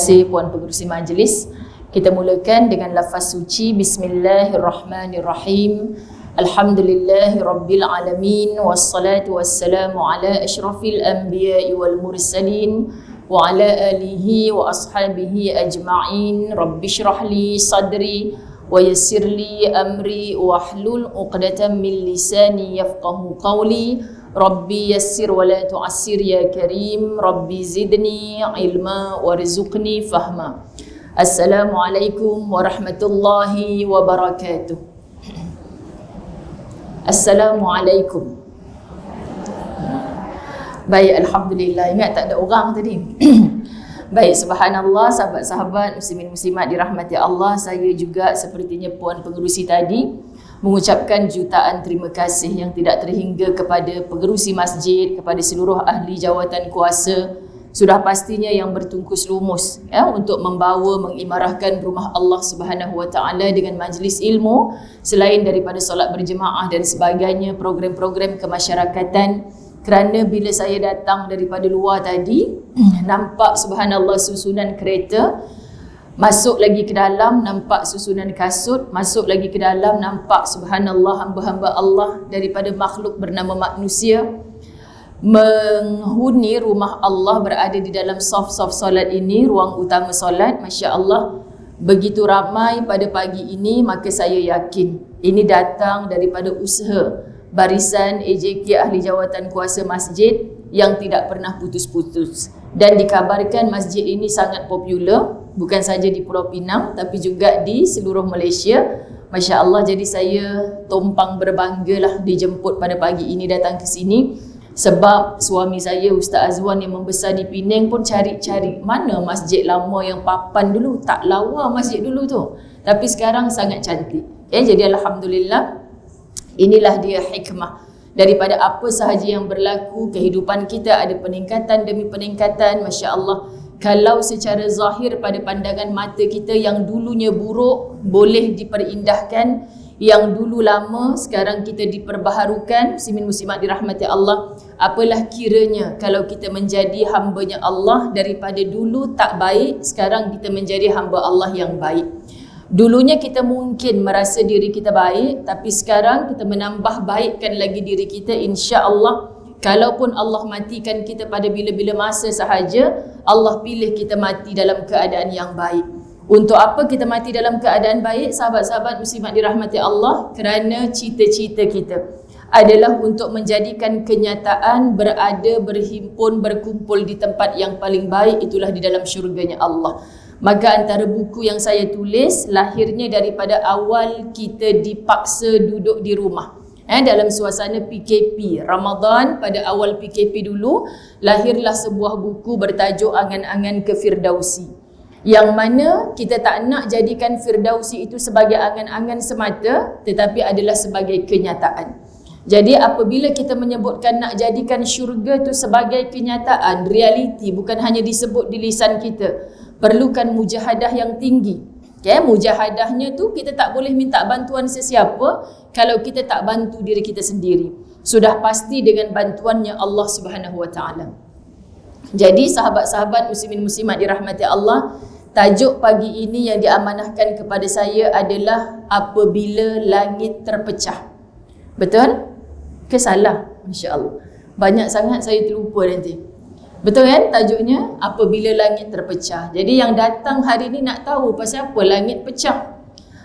kasih Puan Pengerusi Majlis. Kita mulakan dengan lafaz suci Bismillahirrahmanirrahim. Alhamdulillahi Rabbil Alamin. Wassalatu wassalamu ala ashrafil anbiya'i wal mursalin wa ala alihi wa ashabihi ajma'in. Rabbi shrah li sadri wa yassir li amri wahlul 'uqdatam min lisani yafqahu qawli. Rabbi yassir wa la tu'assir ya karim. Rabbi zidni ilma warzuqni fahma. Assalamualaikum warahmatullahi wabarakatuh. Assalamualaikum. Baik, alhamdulillah. Ingat tak ada orang tadi? Baik, subhanallah, sahabat-sahabat muslimin muslimat dirahmati Allah. Saya juga sepertinya Puan Pengerusi tadi mengucapkan jutaan terima kasih yang tidak terhingga kepada pengerusi masjid, kepada seluruh ahli jawatan kuasa, sudah pastinya yang bertungkus lumus untuk membawa mengimarahkan rumah Allah Subhanahu Wa Taala dengan majlis ilmu, selain daripada solat berjemaah dan sebagainya, program-program kemasyarakatan. Kerana bila saya datang daripada luar tadi, nampak subhanallah susunan kereta, masuk lagi ke dalam nampak susunan kasut, masuk lagi ke dalam nampak subhanallah hamba-hamba Allah daripada makhluk bernama manusia menghuni rumah Allah, berada di dalam saf-saf solat ini, ruang utama solat. Masya Allah, begitu ramai pada pagi ini, maka saya yakin ini datang daripada usaha barisan AJK ahli jawatan kuasa masjid yang tidak pernah putus-putus. Dan dikabarkan masjid ini sangat popular, bukan saja di Pulau Pinang tapi juga di seluruh Malaysia. Masya Allah, jadi saya tumpang berbanggalah dijemput pada pagi ini datang ke sini. Sebab suami saya Ustaz Azwan yang membesar di Penang pun cari-cari mana masjid lama yang papan dulu. Tak lawa masjid dulu tu, tapi sekarang sangat cantik. Jadi alhamdulillah, inilah dia hikmah daripada apa sahaja yang berlaku. Kehidupan kita ada peningkatan demi peningkatan. Masya Allah, kalau secara zahir pada pandangan mata kita yang dulunya buruk boleh diperindahkan, yang dulu lama sekarang kita diperbaharukan. Muslimin muslimat dirahmati Allah, apalah kiranya kalau kita menjadi hambanya Allah, daripada dulu tak baik sekarang kita menjadi hamba Allah yang baik. Dulunya kita mungkin merasa diri kita baik, tapi sekarang kita menambah baikkan lagi diri kita, insya-Allah. Kalaupun Allah matikan kita pada bila-bila masa sahaja, Allah pilih kita mati dalam keadaan yang baik. Untuk apa kita mati dalam keadaan baik, sahabat-sahabat muslimat dirahmati Allah? Kerana cita-cita kita adalah untuk menjadikan kenyataan berada, berhimpun, berkumpul di tempat yang paling baik, itulah di dalam syurganya Allah. Maka antara buku yang saya tulis lahirnya daripada awal kita dipaksa duduk di rumah. Dalam suasana PKP Ramadan, pada awal PKP dulu, lahirlah sebuah buku bertajuk Angan-Angan ke Firdausi, yang mana kita tak nak jadikan Firdausi itu sebagai angan-angan semata, tetapi adalah sebagai kenyataan. Jadi apabila kita menyebutkan nak jadikan syurga itu sebagai kenyataan, realiti, bukan hanya disebut di lisan kita, perlukan mujahadah yang tinggi. Mujahadahnya tu kita tak boleh minta bantuan sesiapa kalau kita tak bantu diri kita sendiri. Sudah pasti dengan bantuannya Allah Subhanahu Wa Taala. Jadi sahabat-sahabat muslimin muslimat dirahmati Allah, tajuk pagi ini yang diamanahkan kepada saya adalah apabila langit terpecah. Betul ke salah? Masya Allah, banyak sangat saya terlupa nanti. Betul kan tajuknya? Apabila langit terpecah. Jadi yang datang hari ni nak tahu pasal apa langit pecah.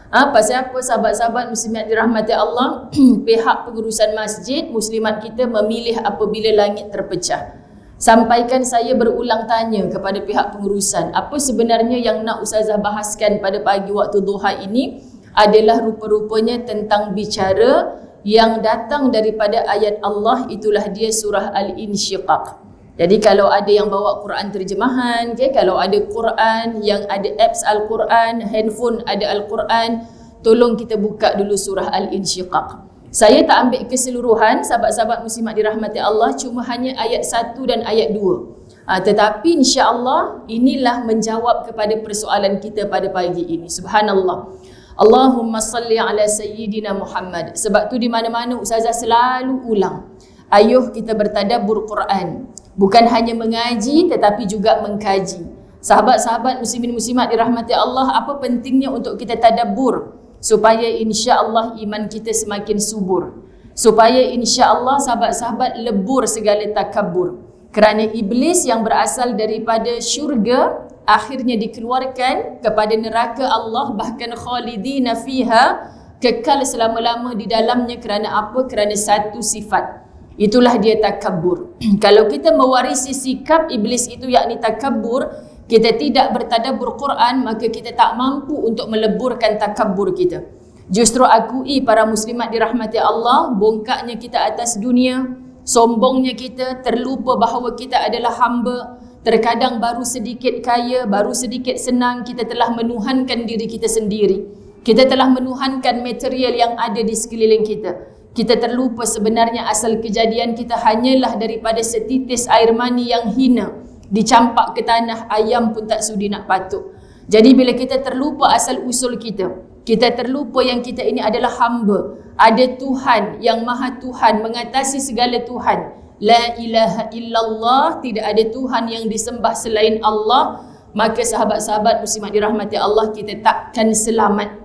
Pasal apa sahabat-sahabat muslimat dirahmati Allah? Pihak pengurusan masjid muslimat kita memilih apabila langit terpecah. Sampaikan saya berulang tanya kepada pihak pengurusan, apa sebenarnya yang nak Ustazah bahaskan pada pagi waktu duha ini adalah rupa-rupanya tentang bicara yang datang daripada ayat Allah, itulah dia surah Al-Insyiqaq. Jadi kalau ada yang bawa Quran terjemahan, kalau ada Quran yang ada apps Al-Quran, handphone ada Al-Quran, tolong kita buka dulu surah Al-Insyiqaq. Saya tak ambil keseluruhan sahabat-sahabat muslimat dirahmati Allah, cuma hanya ayat 1 dan ayat 2. Tetapi insya-Allah inilah menjawab kepada persoalan kita pada pagi ini. Subhanallah. Allahumma salli ala sayyidina Muhammad. Sebab tu di mana-mana Ustazah selalu ulang, ayuh kita bertadabbur Quran. Bukan hanya mengaji tetapi juga mengkaji. Sahabat-sahabat muslimin muslimat dirahmati Allah, apa pentingnya untuk kita tadabbur supaya insya-Allah iman kita semakin subur. Supaya insya-Allah sahabat-sahabat lebur segala takabbur. Kerana iblis yang berasal daripada syurga akhirnya dikeluarkan kepada neraka Allah, bahkan khalidina fiha, kekal selama-lama di dalamnya. Kerana apa? Kerana satu sifat. Itulah dia takabbur. Kalau kita mewarisi sikap iblis itu, yakni takabbur, kita tidak bertadabbur Quran, maka kita tak mampu untuk meleburkan takabbur kita. Justru akui para muslimat dirahmati Allah, bongkaknya kita atas dunia, sombongnya kita, terlupa bahawa kita adalah hamba. Terkadang baru sedikit kaya, baru sedikit senang, kita telah menuhankan diri kita sendiri. Kita telah menuhankan material yang ada di sekeliling kita. Kita terlupa sebenarnya asal kejadian kita hanyalah daripada setitis air mani yang hina, dicampak ke tanah, ayam pun tak sudi nak patuk. Jadi bila kita terlupa asal usul kita, kita terlupa yang kita ini adalah hamba. Ada Tuhan yang Maha Tuhan, mengatasi segala Tuhan. La ilaha illallah, tidak ada Tuhan yang disembah selain Allah. Maka sahabat-sahabat muslimat dirahmati Allah, kita takkan selamat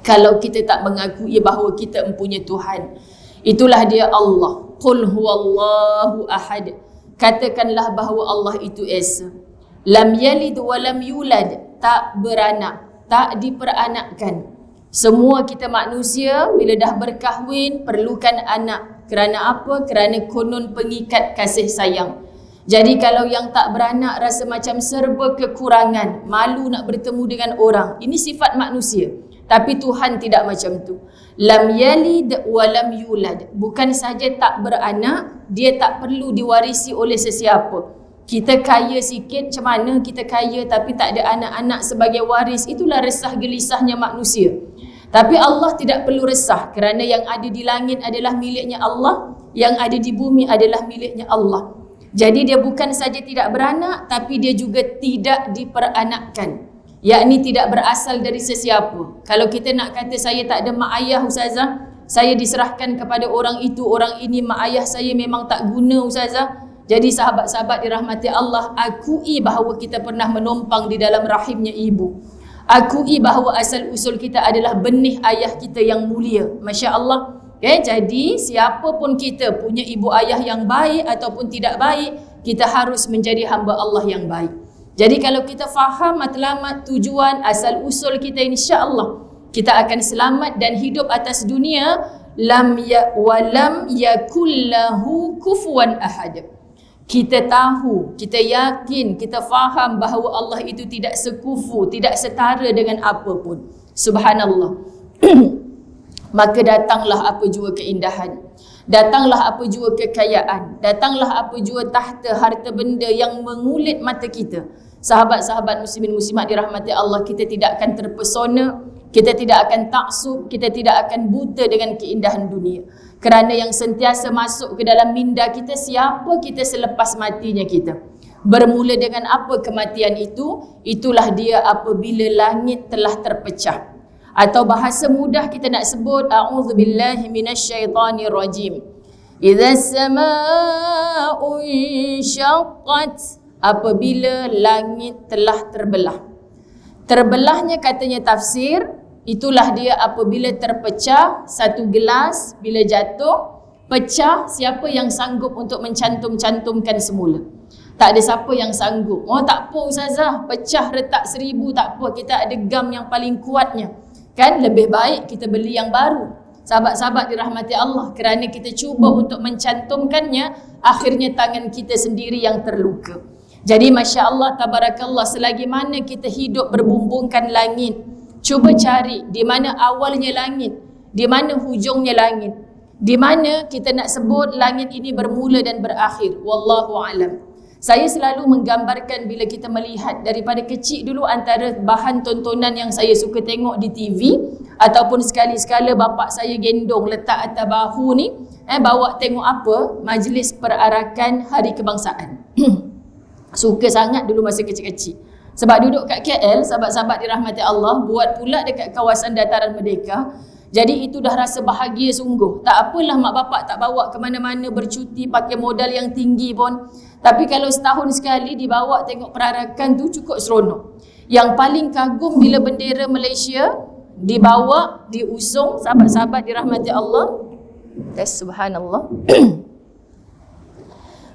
kalau kita tak mengakui bahawa kita mempunyai Tuhan. Itulah dia Allah. Qul huwallahu ahad. Katakanlah bahawa Allah itu esa. Lam yalid wa lam yulad, tak beranak, tak diperanakkan. Semua kita manusia bila dah berkahwin perlukan anak. Kerana apa? Kerana konon pengikat kasih sayang. Jadi kalau yang tak beranak rasa macam serba kekurangan, malu nak bertemu dengan orang. Ini sifat manusia. Tapi Tuhan tidak macam tu. Lam yalid wa lam yulad. Bukan saja tak beranak, dia tak perlu diwarisi oleh sesiapa. Kita kaya sikit, macam mana kita kaya tapi tak ada anak-anak sebagai waris. Itulah resah gelisahnya manusia. Tapi Allah tidak perlu resah, kerana yang ada di langit adalah miliknya Allah, yang ada di bumi adalah miliknya Allah. Jadi dia bukan saja tidak beranak, tapi dia juga tidak diperanakkan, yakni tidak berasal dari sesiapa. Kalau kita nak kata saya tak ada mak ayah ustazah, saya diserahkan kepada orang itu, orang ini, mak ayah saya memang tak guna ustazah. Jadi sahabat-sahabat dirahmati Allah, akui bahawa kita pernah menumpang di dalam rahimnya ibu. Akui bahawa asal usul kita adalah benih ayah kita yang mulia. Masya Allah. Okay? Jadi siapa pun kita punya ibu ayah yang baik ataupun tidak baik, kita harus menjadi hamba Allah yang baik. Jadi kalau kita faham matlamat, tujuan, asal usul kita, insya Allah kita akan selamat dan hidup atas dunia. Lam yakul lahu kufuwan ahad. Kita tahu, kita yakin, kita faham bahawa Allah itu tidak sekufu, tidak setara dengan apa pun. Subhanallah. Maka datanglah apa jua keindahan, datanglah apa jua kekayaan, datanglah apa jua tahta harta benda yang mengulit mata kita. Sahabat-sahabat muslimin muslimat dirahmati Allah, kita tidak akan terpesona, kita tidak akan taksub, kita tidak akan buta dengan keindahan dunia. Kerana yang sentiasa masuk ke dalam minda kita, siapa kita selepas matinya kita. Bermula dengan apa kematian itu? Itulah dia apabila langit telah terpecah. Atau bahasa mudah kita nak sebut, a'udzubillahi minasyaitanirrajim. Idza as-samaa'u insyaqqat, apabila langit telah terbelah. Terbelahnya katanya tafsir, itulah dia apabila terpecah satu gelas, bila jatuh, pecah, siapa yang sanggup untuk mencantum-cantumkan semula? Tak ada siapa yang sanggup. Oh tak apa ustazah, pecah retak 1000 tak apa, kita ada gam yang paling kuatnya. Kan lebih baik kita beli yang baru. Sahabat-sahabat dirahmati Allah, kerana kita cuba untuk mencantumkannya, akhirnya tangan kita sendiri yang terluka. Jadi Masya Allah, tabarakallah, selagi mana kita hidup berbumbungkan langit, cuba cari di mana awalnya langit, di mana hujungnya langit, di mana kita nak sebut langit ini bermula dan berakhir. Wallahu alam. Saya selalu menggambarkan bila kita melihat daripada kecil dulu, antara bahan tontonan yang saya suka tengok di TV, ataupun sekali-sekala bapak saya gendong letak atas bahu ni, bawa tengok apa? Majlis perarakan Hari Kebangsaan. Suka sangat dulu masa kecil-kecil. Sebab duduk kat KL, sahabat-sahabat dirahmati Allah, buat pula dekat kawasan Dataran Merdeka. Jadi itu dah rasa bahagia sungguh. Tak apalah mak bapak tak bawa ke mana-mana bercuti pakai modal yang tinggi pun. Tapi kalau setahun sekali dibawa tengok perarakan tu cukup seronok. Yang paling kagum bila bendera Malaysia dibawa, diusung, sahabat-sahabat dirahmati Allah. Subhanallah.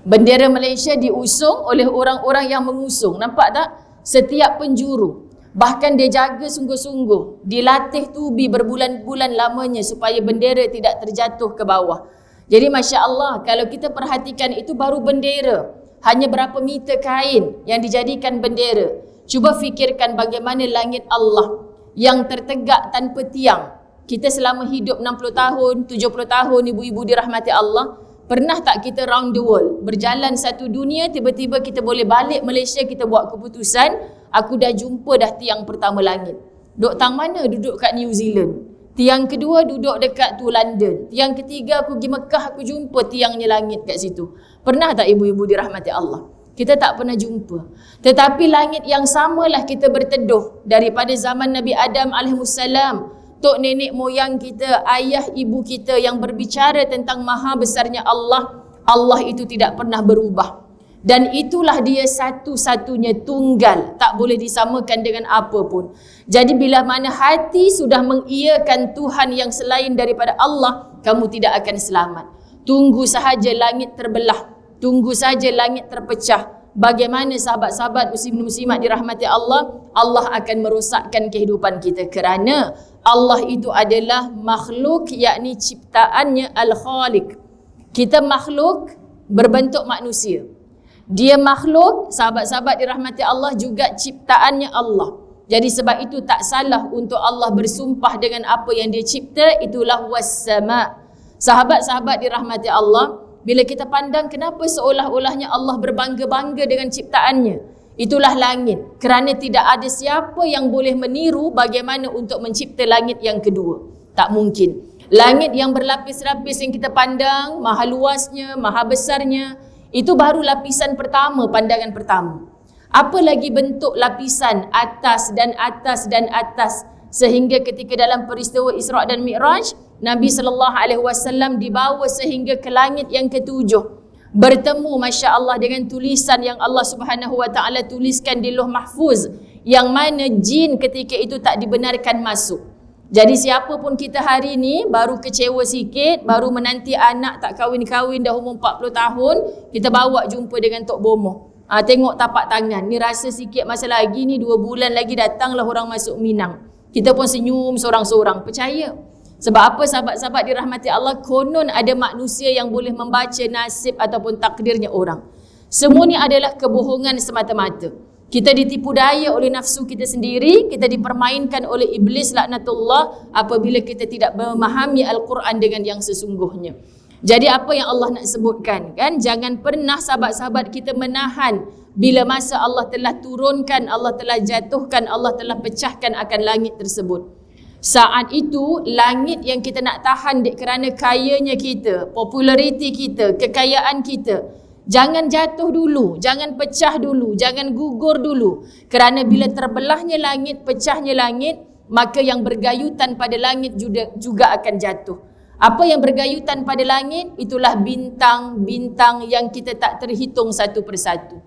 Bendera Malaysia diusung oleh orang-orang yang mengusung. Nampak tak? Setiap penjuru. Bahkan dia jaga sungguh-sungguh. Dilatih tubi berbulan-bulan lamanya supaya bendera tidak terjatuh ke bawah. Jadi Masya Allah, kalau kita perhatikan itu baru bendera. Hanya berapa meter kain yang dijadikan bendera. Cuba fikirkan bagaimana langit Allah yang tertegak tanpa tiang. Kita selama hidup 60 tahun, 70 tahun ibu-ibu dirahmati Allah. Pernah tak kita round the world? Berjalan satu dunia, tiba-tiba kita boleh balik Malaysia, kita buat keputusan, aku dah jumpa dah tiang pertama langit. Duduk tang mana? Duduk kat New Zealand. Tiang kedua duduk dekat tu London. Tiang ketiga aku pergi Mekah, aku jumpa tiangnya langit kat situ. Pernah tak ibu-ibu dirahmati Allah? Kita tak pernah jumpa. Tetapi langit yang samalah kita berteduh daripada zaman Nabi Adam alaihissalam. Tok nenek moyang kita, ayah ibu kita yang berbicara tentang maha besarnya Allah. Allah itu tidak pernah berubah. Dan itulah dia satu-satunya tunggal. Tak boleh disamakan dengan apa pun. Jadi bila mana hati sudah mengiyakan Tuhan yang selain daripada Allah, kamu tidak akan selamat. Tunggu sahaja langit terbelah. Tunggu saja langit terpecah. Bagaimana sahabat-sahabat muslimin muslimat dirahmati Allah, Allah akan merosakkan kehidupan kita. Kerana Allah itu adalah makhluk, yakni ciptaannya Al-Khaliq. Kita makhluk berbentuk manusia. Dia makhluk, sahabat-sahabat dirahmati Allah, juga ciptaannya Allah. Jadi sebab itu tak salah untuk Allah bersumpah dengan apa yang dia cipta, itulah was-sama'. Sahabat-sahabat dirahmati Allah, bila kita pandang kenapa seolah-olahnya Allah berbangga-bangga dengan ciptaannya. Itulah langit. Kerana tidak ada siapa yang boleh meniru bagaimana untuk mencipta langit yang kedua. Tak mungkin. Langit yang berlapis-lapis yang kita pandang, maha luasnya, maha besarnya, itu baru lapisan pertama, pandangan pertama. Apa lagi bentuk lapisan atas dan atas dan atas, sehingga ketika dalam peristiwa Isra' dan Mi'raj, Nabi SAW dibawa sehingga ke langit yang ketujuh. Bertemu Masya Allah dengan tulisan yang Allah Subhanahu Wa Taala tuliskan di Lauh Mahfuz, yang mana jin ketika itu tak dibenarkan masuk. Jadi siapa pun kita hari ni baru kecewa sikit, baru menanti anak tak kahwin-kahwin dah umur 40 tahun, kita bawa jumpa dengan Tok Bomoh. Tengok tapak tangan, ni rasa sikit masa lagi ni 2 bulan lagi datanglah orang masuk Minang. Kita pun senyum seorang-seorang, percaya. Sebab apa sahabat-sahabat dirahmati Allah? Konon ada manusia yang boleh membaca nasib ataupun takdirnya orang. Semua ni adalah kebohongan semata-mata. Kita ditipu daya oleh nafsu kita sendiri, kita dipermainkan oleh iblis laknatullah apabila kita tidak memahami Al-Quran dengan yang sesungguhnya. Jadi apa yang Allah nak sebutkan kan? Jangan pernah sahabat-sahabat kita menahan bila masa Allah telah turunkan, Allah telah jatuhkan, Allah telah pecahkan akan langit tersebut. Saat itu langit yang kita nak tahan kerana kayanya kita, populariti kita, kekayaan kita, jangan jatuh dulu, jangan pecah dulu, jangan gugur dulu. Kerana bila terbelahnya langit, pecahnya langit, maka yang bergayutan pada langit juga akan jatuh. Apa yang bergayutan pada langit? Itulah bintang-bintang yang kita tak terhitung satu persatu.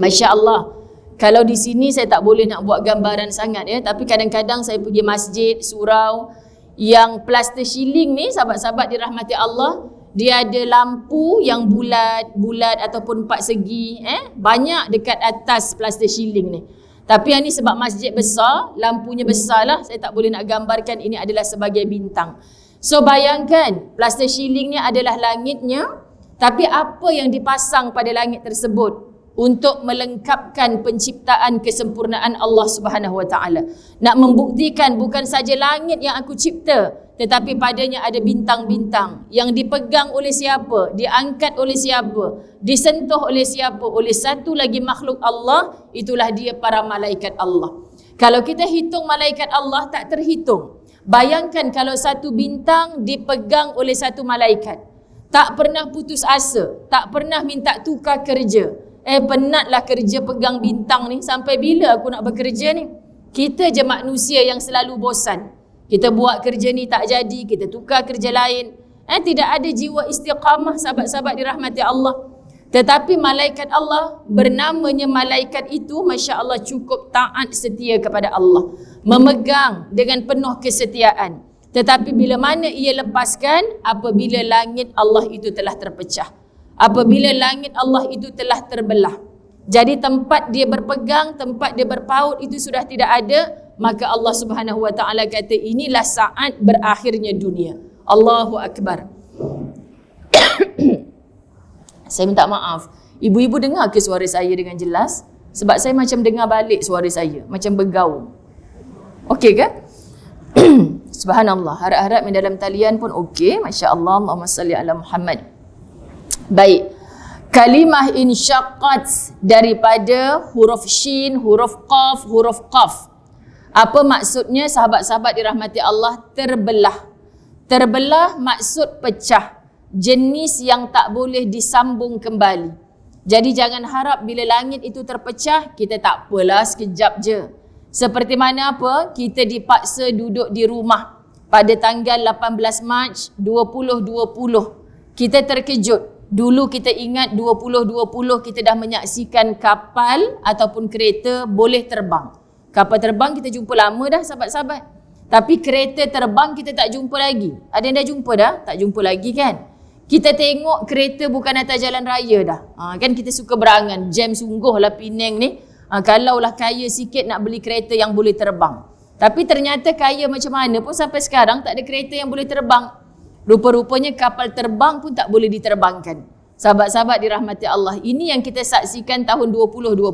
Masya Allah. Kalau di sini saya tak boleh nak buat gambaran sangat ya, tapi kadang-kadang saya pergi masjid, surau yang plaster ceiling ni, sahabat-sahabat dirahmati Allah, dia ada lampu yang bulat-bulat ataupun 4 segi, banyak dekat atas plaster ceiling ni. Tapi yang ni sebab masjid besar, lampunya besar lah, saya tak boleh nak gambarkan ini adalah sebagai bintang. So bayangkan, plaster ceiling ni adalah langitnya, tapi apa yang dipasang pada langit tersebut untuk melengkapkan penciptaan kesempurnaan Allah Subhanahu Wa Taala. Nak membuktikan bukan saja langit yang aku cipta, tetapi padanya ada bintang-bintang yang dipegang oleh siapa, diangkat oleh siapa, disentuh oleh siapa, oleh satu lagi makhluk Allah, itulah dia para malaikat Allah. Kalau kita hitung malaikat Allah tak terhitung. Bayangkan kalau satu bintang dipegang oleh satu malaikat. Tak pernah putus asa, tak pernah minta tukar kerja. Penatlah kerja pegang bintang ni, sampai bila aku nak bekerja ni? Kita je manusia yang selalu bosan. Kita buat kerja ni tak jadi, kita tukar kerja lain. Tidak ada jiwa istiqamah sahabat-sahabat dirahmati Allah. Tetapi malaikat Allah, bernamanya malaikat itu, Masya Allah, cukup taat setia kepada Allah, memegang dengan penuh kesetiaan. Tetapi bila mana ia lepaskan, apabila langit Allah itu telah terpecah, apabila langit Allah itu telah terbelah, jadi tempat dia berpegang, tempat dia berpaut itu sudah tidak ada, maka Allah Subhanahu wa taala kata inilah saat berakhirnya dunia. Allahu akbar. Saya minta maaf, ibu-ibu dengar ke suara saya dengan jelas? Sebab saya macam dengar balik suara saya, macam bergaul. Okey ke? Subhanallah, harap-harap yang dalam talian pun okey. Masya-Allah, Allahumma salli ala Muhammad. Baik. Kalimah insyaqqat daripada huruf shin, huruf qaf, huruf qaf. Apa maksudnya sahabat-sahabat dirahmati Allah? Terbelah. Terbelah maksud pecah. Jenis yang tak boleh disambung kembali. Jadi jangan harap bila langit itu terpecah, kita tak apalah sekejap je. Seperti mana apa? Kita dipaksa duduk di rumah pada tanggal 18 Mac 2020. Kita terkejut. Dulu kita ingat 2020 kita dah menyaksikan kapal ataupun kereta boleh terbang. Kapal terbang kita jumpa lama dah sahabat-sahabat. Tapi kereta terbang kita tak jumpa lagi. Ada yang dah jumpa dah? Tak jumpa lagi kan? Kita tengok kereta bukan atas jalan raya dah. Kan kita suka berangan. Jam sungguh lah Penang ni. Kalaulah kaya sikit nak beli kereta yang boleh terbang. Tapi ternyata kaya macam mana pun sampai sekarang tak ada kereta yang boleh terbang. Rupa-rupanya kapal terbang pun tak boleh diterbangkan. Sahabat-sahabat dirahmati Allah, ini yang kita saksikan tahun 2020.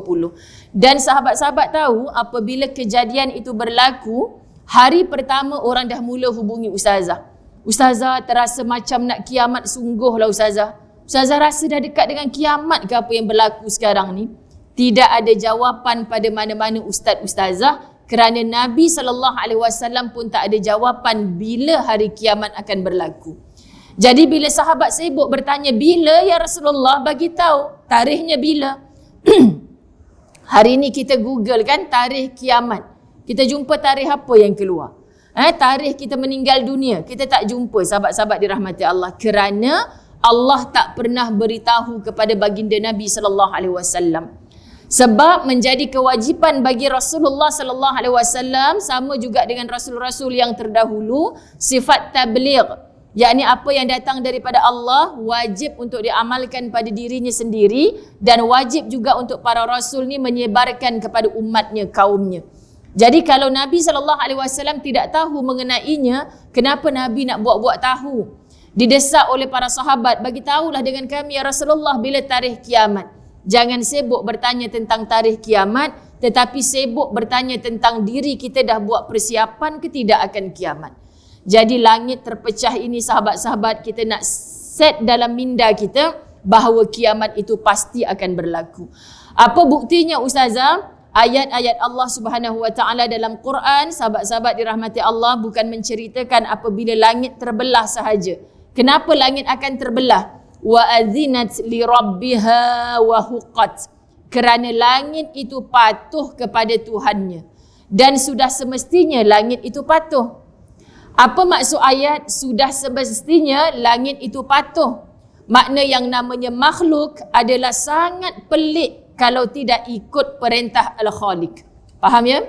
Dan sahabat-sahabat tahu apabila kejadian itu berlaku, hari pertama orang dah mula hubungi ustazah. Ustazah terasa macam nak kiamat sungguh lah ustazah. Ustazah rasa dah dekat dengan kiamat ke apa yang berlaku sekarang ni? Tidak ada jawapan pada mana-mana ustaz-ustazah kerana Nabi SAW pun tak ada jawapan bila hari kiamat akan berlaku. Jadi bila sahabat sibuk bertanya, bila ya Rasulullah, bagi tahu tarikhnya bila. Hari ni kita Google kan tarikh kiamat. Kita jumpa tarikh apa yang keluar? Tarikh kita meninggal dunia, kita tak jumpa sahabat-sahabat dirahmati Allah kerana Allah tak pernah beritahu kepada baginda Nabi SAW. Sebab menjadi kewajipan bagi Rasulullah sallallahu alaihi wasallam sama juga dengan rasul-rasul yang terdahulu, sifat tabligh, yakni apa yang datang daripada Allah wajib untuk diamalkan pada dirinya sendiri dan wajib juga untuk para rasul ni menyebarkan kepada umatnya, kaumnya. Jadi kalau Nabi sallallahu alaihi wasallam tidak tahu mengenainya, kenapa Nabi nak buat-buat tahu? Didesak oleh para sahabat, bagi tahulah dengan kami ya Rasulullah bila tarikh kiamat. Jangan sibuk bertanya tentang tarikh kiamat, tetapi sibuk bertanya tentang diri kita dah buat persiapan ke tidak akan kiamat. Jadi langit terpecah ini sahabat-sahabat, kita nak set dalam minda kita bahawa kiamat itu pasti akan berlaku. Apa buktinya ustazah? Ayat-ayat Allah Subhanahu wa taala dalam Quran, sahabat-sahabat dirahmati Allah, bukan menceritakan apabila langit terbelah sahaja. Kenapa langit akan terbelah? Wa adzinat li rabbiha wa huqqat, kerana langit itu patuh kepada Tuhannya dan sudah semestinya langit itu patuh. Apa maksud ayat sudah semestinya langit itu patuh? Makna yang namanya makhluk adalah sangat pelik kalau tidak ikut perintah Al-Khaliq. Faham ya?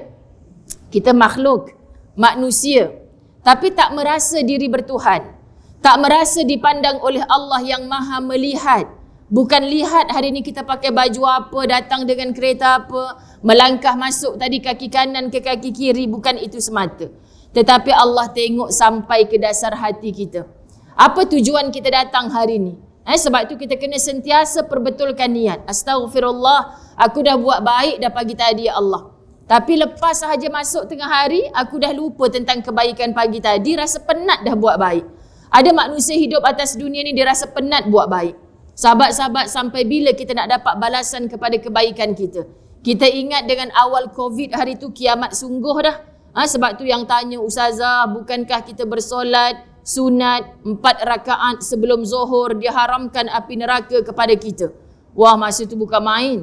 Kita makhluk, manusia, tapi tak merasa diri bertuhan. Tak merasa dipandang oleh Allah yang maha melihat. Bukan lihat hari ni kita pakai baju apa, datang dengan kereta apa, melangkah masuk tadi kaki kanan ke kaki kiri, bukan itu semata. Tetapi Allah tengok sampai ke dasar hati kita. Apa tujuan kita datang hari ni? Sebab tu kita kena sentiasa perbetulkan niat. Astaghfirullah, aku dah buat baik dah pagi tadi ya Allah. Tapi lepas sahaja masuk tengah hari, aku dah lupa tentang kebaikan pagi tadi, rasa penat dah buat baik. Ada manusia hidup atas dunia ni dia rasa penat buat baik. Sahabat-sahabat, sampai bila kita nak dapat balasan kepada kebaikan kita? Kita ingat dengan awal Covid hari tu kiamat sungguh dah. Sebab tu yang tanya ustazah, bukankah kita bersolat sunat 4 rakaat sebelum zuhur diharamkan api neraka kepada kita? Wah, masa tu bukan main.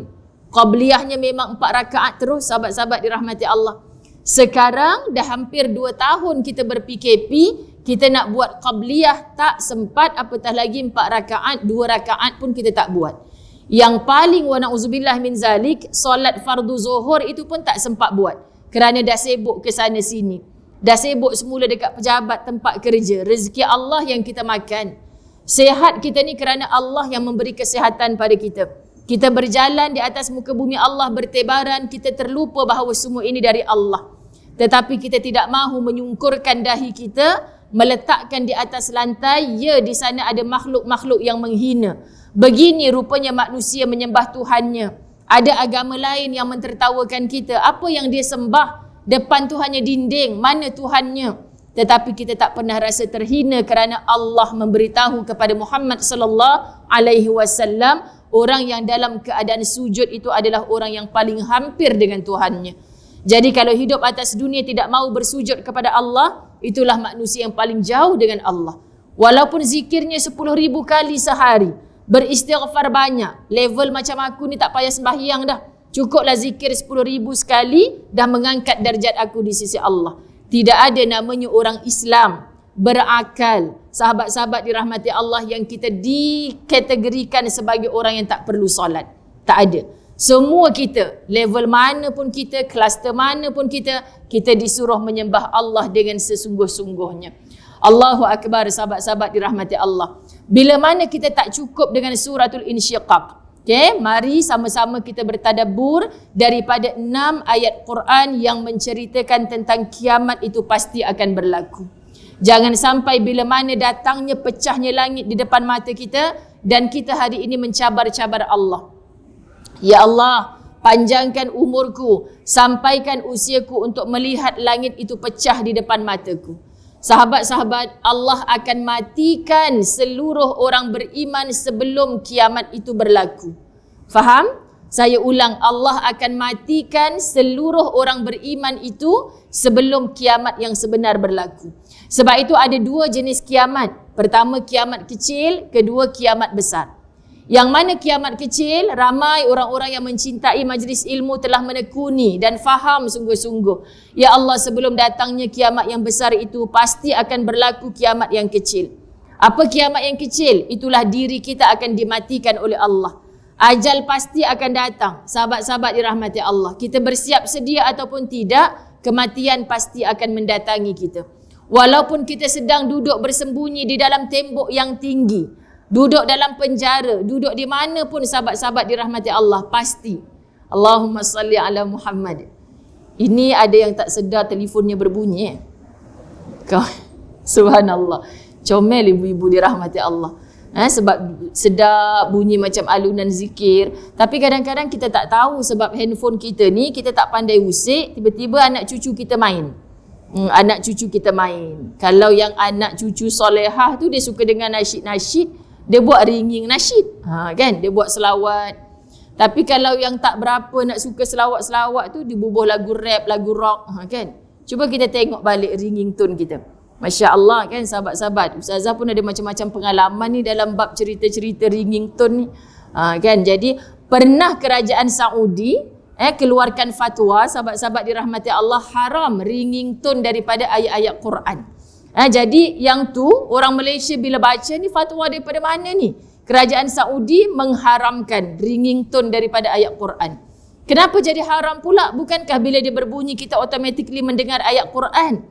Qabliyahnya memang 4 rakaat terus sahabat-sahabat dirahmati Allah. Sekarang dah hampir 2 tahun kita ber-PKP, kita nak buat qabliyah tak sempat, apatah lagi 4 rakaat, 2 rakaat pun kita tak buat. Yang paling wa na'udzubillah min zalik, solat fardu zuhur itu pun tak sempat buat kerana dah sibuk ke sana sini. Dah sibuk semula dekat pejabat tempat kerja. Rezeki Allah yang kita makan. Sehat kita ni kerana Allah yang memberi kesihatan pada kita. Kita berjalan di atas muka bumi Allah bertebaran, kita terlupa bahawa semua ini dari Allah. Tetapi kita tidak mahu menyungkurkan dahi kita, meletakkan di atas lantai, ya di sana ada makhluk-makhluk yang menghina. Begini rupanya manusia menyembah Tuhannya. Ada agama lain yang mentertawakan kita. Apa yang dia sembah? Depan Tuhannya dinding, mana Tuhannya? Tetapi kita tak pernah rasa terhina kerana Allah memberitahu kepada Muhammad sallallahu alaihi wasallam, orang yang dalam keadaan sujud itu adalah orang yang paling hampir dengan Tuhannya. Jadi kalau hidup atas dunia tidak mau bersujud kepada Allah, itulah manusia yang paling jauh dengan Allah. Walaupun zikirnya 10,000 kali sehari, beristighfar banyak, level macam aku ni tak payah sembahyang dah. Cukuplah zikir 10,000 sekali dah mengangkat darjat aku di sisi Allah. Tidak ada namanya orang Islam berakal, sahabat-sahabat dirahmati Allah, yang kita dikategorikan sebagai orang yang tak perlu solat. Tak ada. Semua kita, level mana pun kita, kluster mana pun kita disuruh menyembah Allah dengan sesungguh-sungguhnya. Allahu Akbar, sahabat-sahabat dirahmati Allah. Bila mana kita tak cukup dengan suratul Insyiqaq, okay, mari sama-sama kita bertadabbur daripada 6 ayat Quran yang menceritakan tentang kiamat itu pasti akan berlaku. Jangan sampai bila mana datangnya pecahnya langit di depan mata kita dan kita hari ini mencabar-cabar Allah. Ya Allah, panjangkan umurku, sampaikan usiaku untuk melihat langit itu pecah di depan mataku. Sahabat-sahabat, Allah akan matikan seluruh orang beriman sebelum kiamat itu berlaku. Faham? Saya ulang, Allah akan matikan seluruh orang beriman itu sebelum kiamat yang sebenar berlaku. Sebab itu ada 2 jenis kiamat. Pertama kiamat kecil, kedua kiamat besar. Yang mana kiamat kecil, ramai orang-orang yang mencintai majlis ilmu telah menekuni dan faham sungguh-sungguh. Ya Allah, sebelum datangnya kiamat yang besar itu, pasti akan berlaku kiamat yang kecil. Apa kiamat yang kecil? Itulah diri kita akan dimatikan oleh Allah. Ajal pasti akan datang. Sahabat-sahabat dirahmati Allah, kita bersiap sedia ataupun tidak, kematian pasti akan mendatangi kita. Walaupun kita sedang duduk bersembunyi di dalam tembok yang tinggi, duduk dalam penjara, duduk di mana pun, sahabat-sahabat dirahmati Allah, pasti. Allahumma salli ala Muhammad. Ini ada yang tak sedar telefonnya berbunyi. Subhanallah. Comel ibu-ibu dirahmati Allah. Sebab sedap bunyi macam alunan zikir. Tapi kadang-kadang kita tak tahu sebab handphone kita ni, kita tak pandai usik, tiba-tiba anak cucu kita main. Anak cucu kita main. Kalau yang anak cucu solehah tu, dia suka dengan nasyid-nasyid, dia buat ringing nasyid, kan? Dia buat selawat. Tapi kalau yang tak berapa nak suka selawat-selawat tu, dibubuh lagu rap, lagu rock, kan? Cuba kita tengok balik ringing tone kita. Masya Allah, kan sahabat-sahabat. Ustazah pun ada macam-macam pengalaman ni dalam bab cerita-cerita ringing tone ni, kan? Jadi pernah kerajaan Saudi keluarkan fatwa, sahabat-sahabat dirahmati Allah, haram ringing tone daripada ayat-ayat Quran. Jadi yang tu orang Malaysia bila baca ni, fatwa daripada mana ni? Kerajaan Saudi mengharamkan ringing tone daripada ayat Quran. Kenapa jadi haram pula? Bukankah bila dia berbunyi kita automatically mendengar ayat Quran?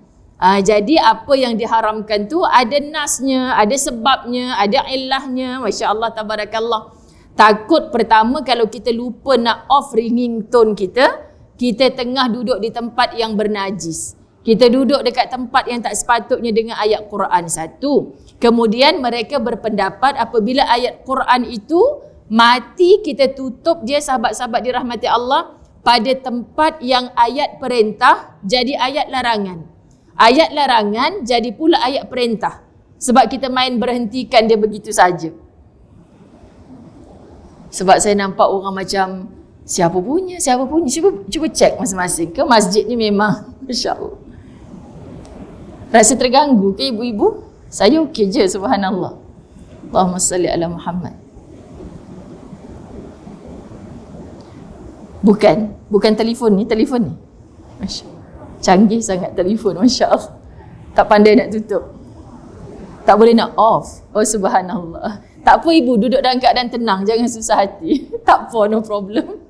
Jadi apa yang diharamkan tu ada nasnya, ada sebabnya, ada ilahnya. Masya Allah, tabarakallah. Takut pertama kalau kita lupa nak off ringing tone kita, kita tengah duduk di tempat yang bernajis. Kita duduk dekat tempat yang tak sepatutnya dengan ayat Quran, satu. Kemudian mereka berpendapat apabila ayat Quran itu mati, kita tutup dia, sahabat-sahabat dirahmati Allah, pada tempat yang ayat perintah jadi ayat larangan. Ayat larangan jadi pula ayat perintah. Sebab kita main berhentikan dia begitu saja. Sebab saya nampak orang macam, siapa punya? Cuba cek masing-masing. Ke masjid ni memang, Masya Allah. Rasa terganggu ke ibu-ibu? Saya okey je, subhanallah. Allahumma salli ala Muhammad. Bukan telefon ni. Masya Allah. Canggih sangat telefon, Masya Allah. Tak pandai nak tutup. Tak boleh nak off. Oh subhanallah. Tak apa ibu, duduk dalam keadaan tenang. Jangan susah hati. Tak apa, no problem.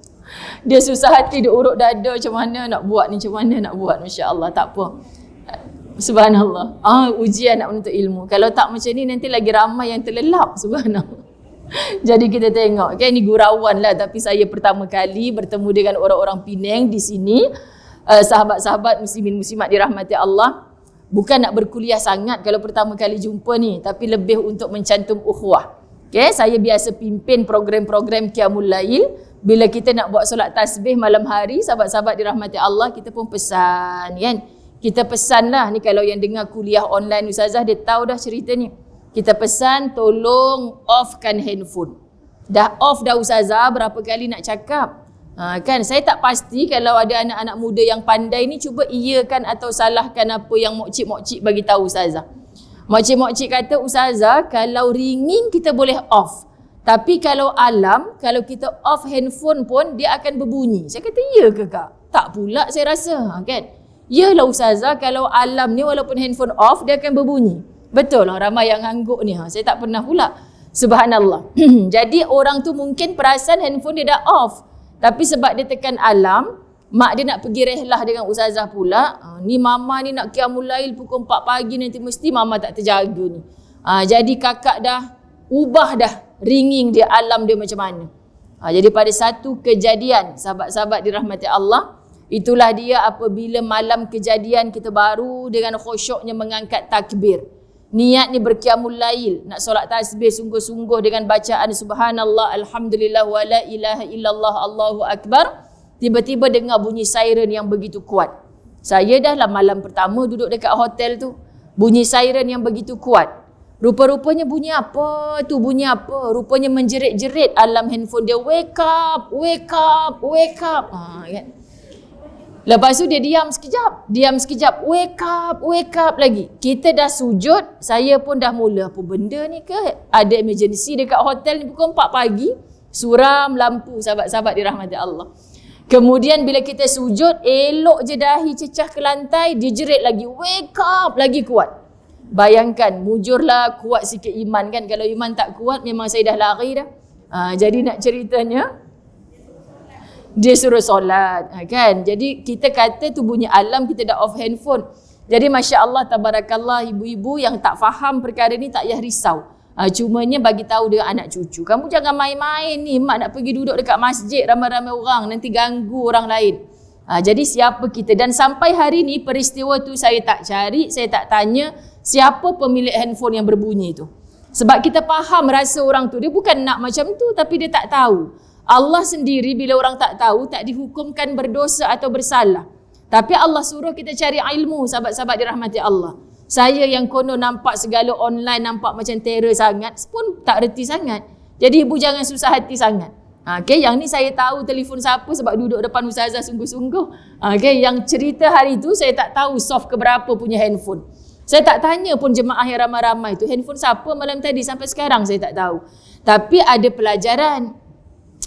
Dia susah hati, dia urut dada macam mana nak buat ni, macam mana nak buat. Masya Allah, tak apa. Subhanallah. Ujian nak menuntut ilmu. Kalau tak macam ni, nanti lagi ramai yang terlelap. Subhanallah. Jadi kita tengok, kan, ni gurauan lah, tapi saya pertama kali bertemu dengan orang-orang Penang di sini. Sahabat-sahabat muslimin muslimat dirahmati Allah. Bukan nak berkuliah sangat kalau pertama kali jumpa ni, tapi lebih untuk mencantum ukhuwah. Okay, saya biasa pimpin program-program Qiyamul Lail. Bila kita nak buat solat tasbih malam hari, sahabat-sahabat dirahmati Allah, kita pun pesan, kan. Kita pesan lah, ni kalau yang dengar kuliah online Ustazah, dia tahu dah cerita ni. Kita pesan, tolong offkan handphone. Dah off dah Ustazah, berapa kali nak cakap? Kan, saya tak pasti kalau ada anak-anak muda yang pandai ni, cuba iyakan atau salahkan apa yang mokcik-mokcik bagi tahu Ustazah. Mokcik-mokcik kata, Ustazah, kalau ringing kita boleh off. Tapi kalau alam, kalau kita off handphone pun, dia akan berbunyi. Saya kata, ya ke kak? Tak pula saya rasa, kan? Yalah Ustazah, kalau alam ni walaupun handphone off, dia akan berbunyi. Betul lah, ramai yang ngangguk ni. Saya tak pernah pula. Subhanallah. Jadi orang tu mungkin perasan handphone dia dah off. Tapi sebab dia tekan alam, mak dia nak pergi rehlah dengan Ustazah pula. Ni mama ni nak Qiyamul Lail pukul 4 pagi, nanti mesti mama tak terjaga ni. Jadi kakak dah ubah dah ringing dia, alam dia macam mana. Jadi pada satu kejadian, sahabat-sahabat dirahmati Allah, itulah dia apabila malam kejadian kita baru dengan khusyuknya mengangkat takbir. Niat ni berqiyamul lail, nak solat tasbih sungguh-sungguh dengan bacaan subhanallah, alhamdulillah, wa la ilaha illallah, Allahu akbar. Tiba-tiba dengar bunyi siren yang begitu kuat. Saya dah lah malam pertama duduk dekat hotel tu. Bunyi siren yang begitu kuat. Rupa-rupanya bunyi apa tu, bunyi apa? Rupanya menjerit-jerit alam handphone dia, wake up, wake up, wake up. Kan? Lepas tu dia diam sekejap, wake up lagi. Kita dah sujud, saya pun dah mula, apa benda ni ke? Ada emergency dekat hotel ni pukul 4 pagi, suram lampu, sahabat-sahabat dirahmati Allah. Kemudian bila kita sujud, elok je dahi cecah ke lantai, dia jerit lagi, wake up, lagi kuat. Bayangkan, mujurlah kuat sikit iman kan. Kalau iman tak kuat, memang saya dah lari dah. Jadi nak ceritanya, dia suruh solat, kan. Jadi kita kata tu bunyi alam, kita dah off handphone. Jadi Masya Allah, tabarakallah, ibu-ibu yang tak faham perkara ni tak payah risau. Cumanya bagi tahu dengan anak cucu, kamu jangan main-main ni, mak nak pergi duduk dekat masjid ramai-ramai orang, nanti ganggu orang lain. Jadi siapa kita, dan sampai hari ni peristiwa tu saya tak cari, saya tak tanya siapa pemilik handphone yang berbunyi tu. Sebab kita faham rasa orang tu, dia bukan nak macam tu, tapi dia tak tahu. Allah sendiri bila orang tak tahu, tak dihukumkan berdosa atau bersalah. Tapi Allah suruh kita cari ilmu, sahabat-sahabat dirahmati Allah. Saya yang konon nampak segala online, nampak macam terror sangat, pun tak reti sangat. Jadi ibu jangan susah hati sangat. Okay, yang ni saya tahu telefon siapa sebab duduk depan Ustazah sungguh-sungguh. Okay, yang cerita hari tu saya tak tahu soft keberapa punya handphone. Saya tak tanya pun jemaah yang ramai-ramai tu, handphone siapa malam tadi, sampai sekarang saya tak tahu. Tapi ada pelajaran.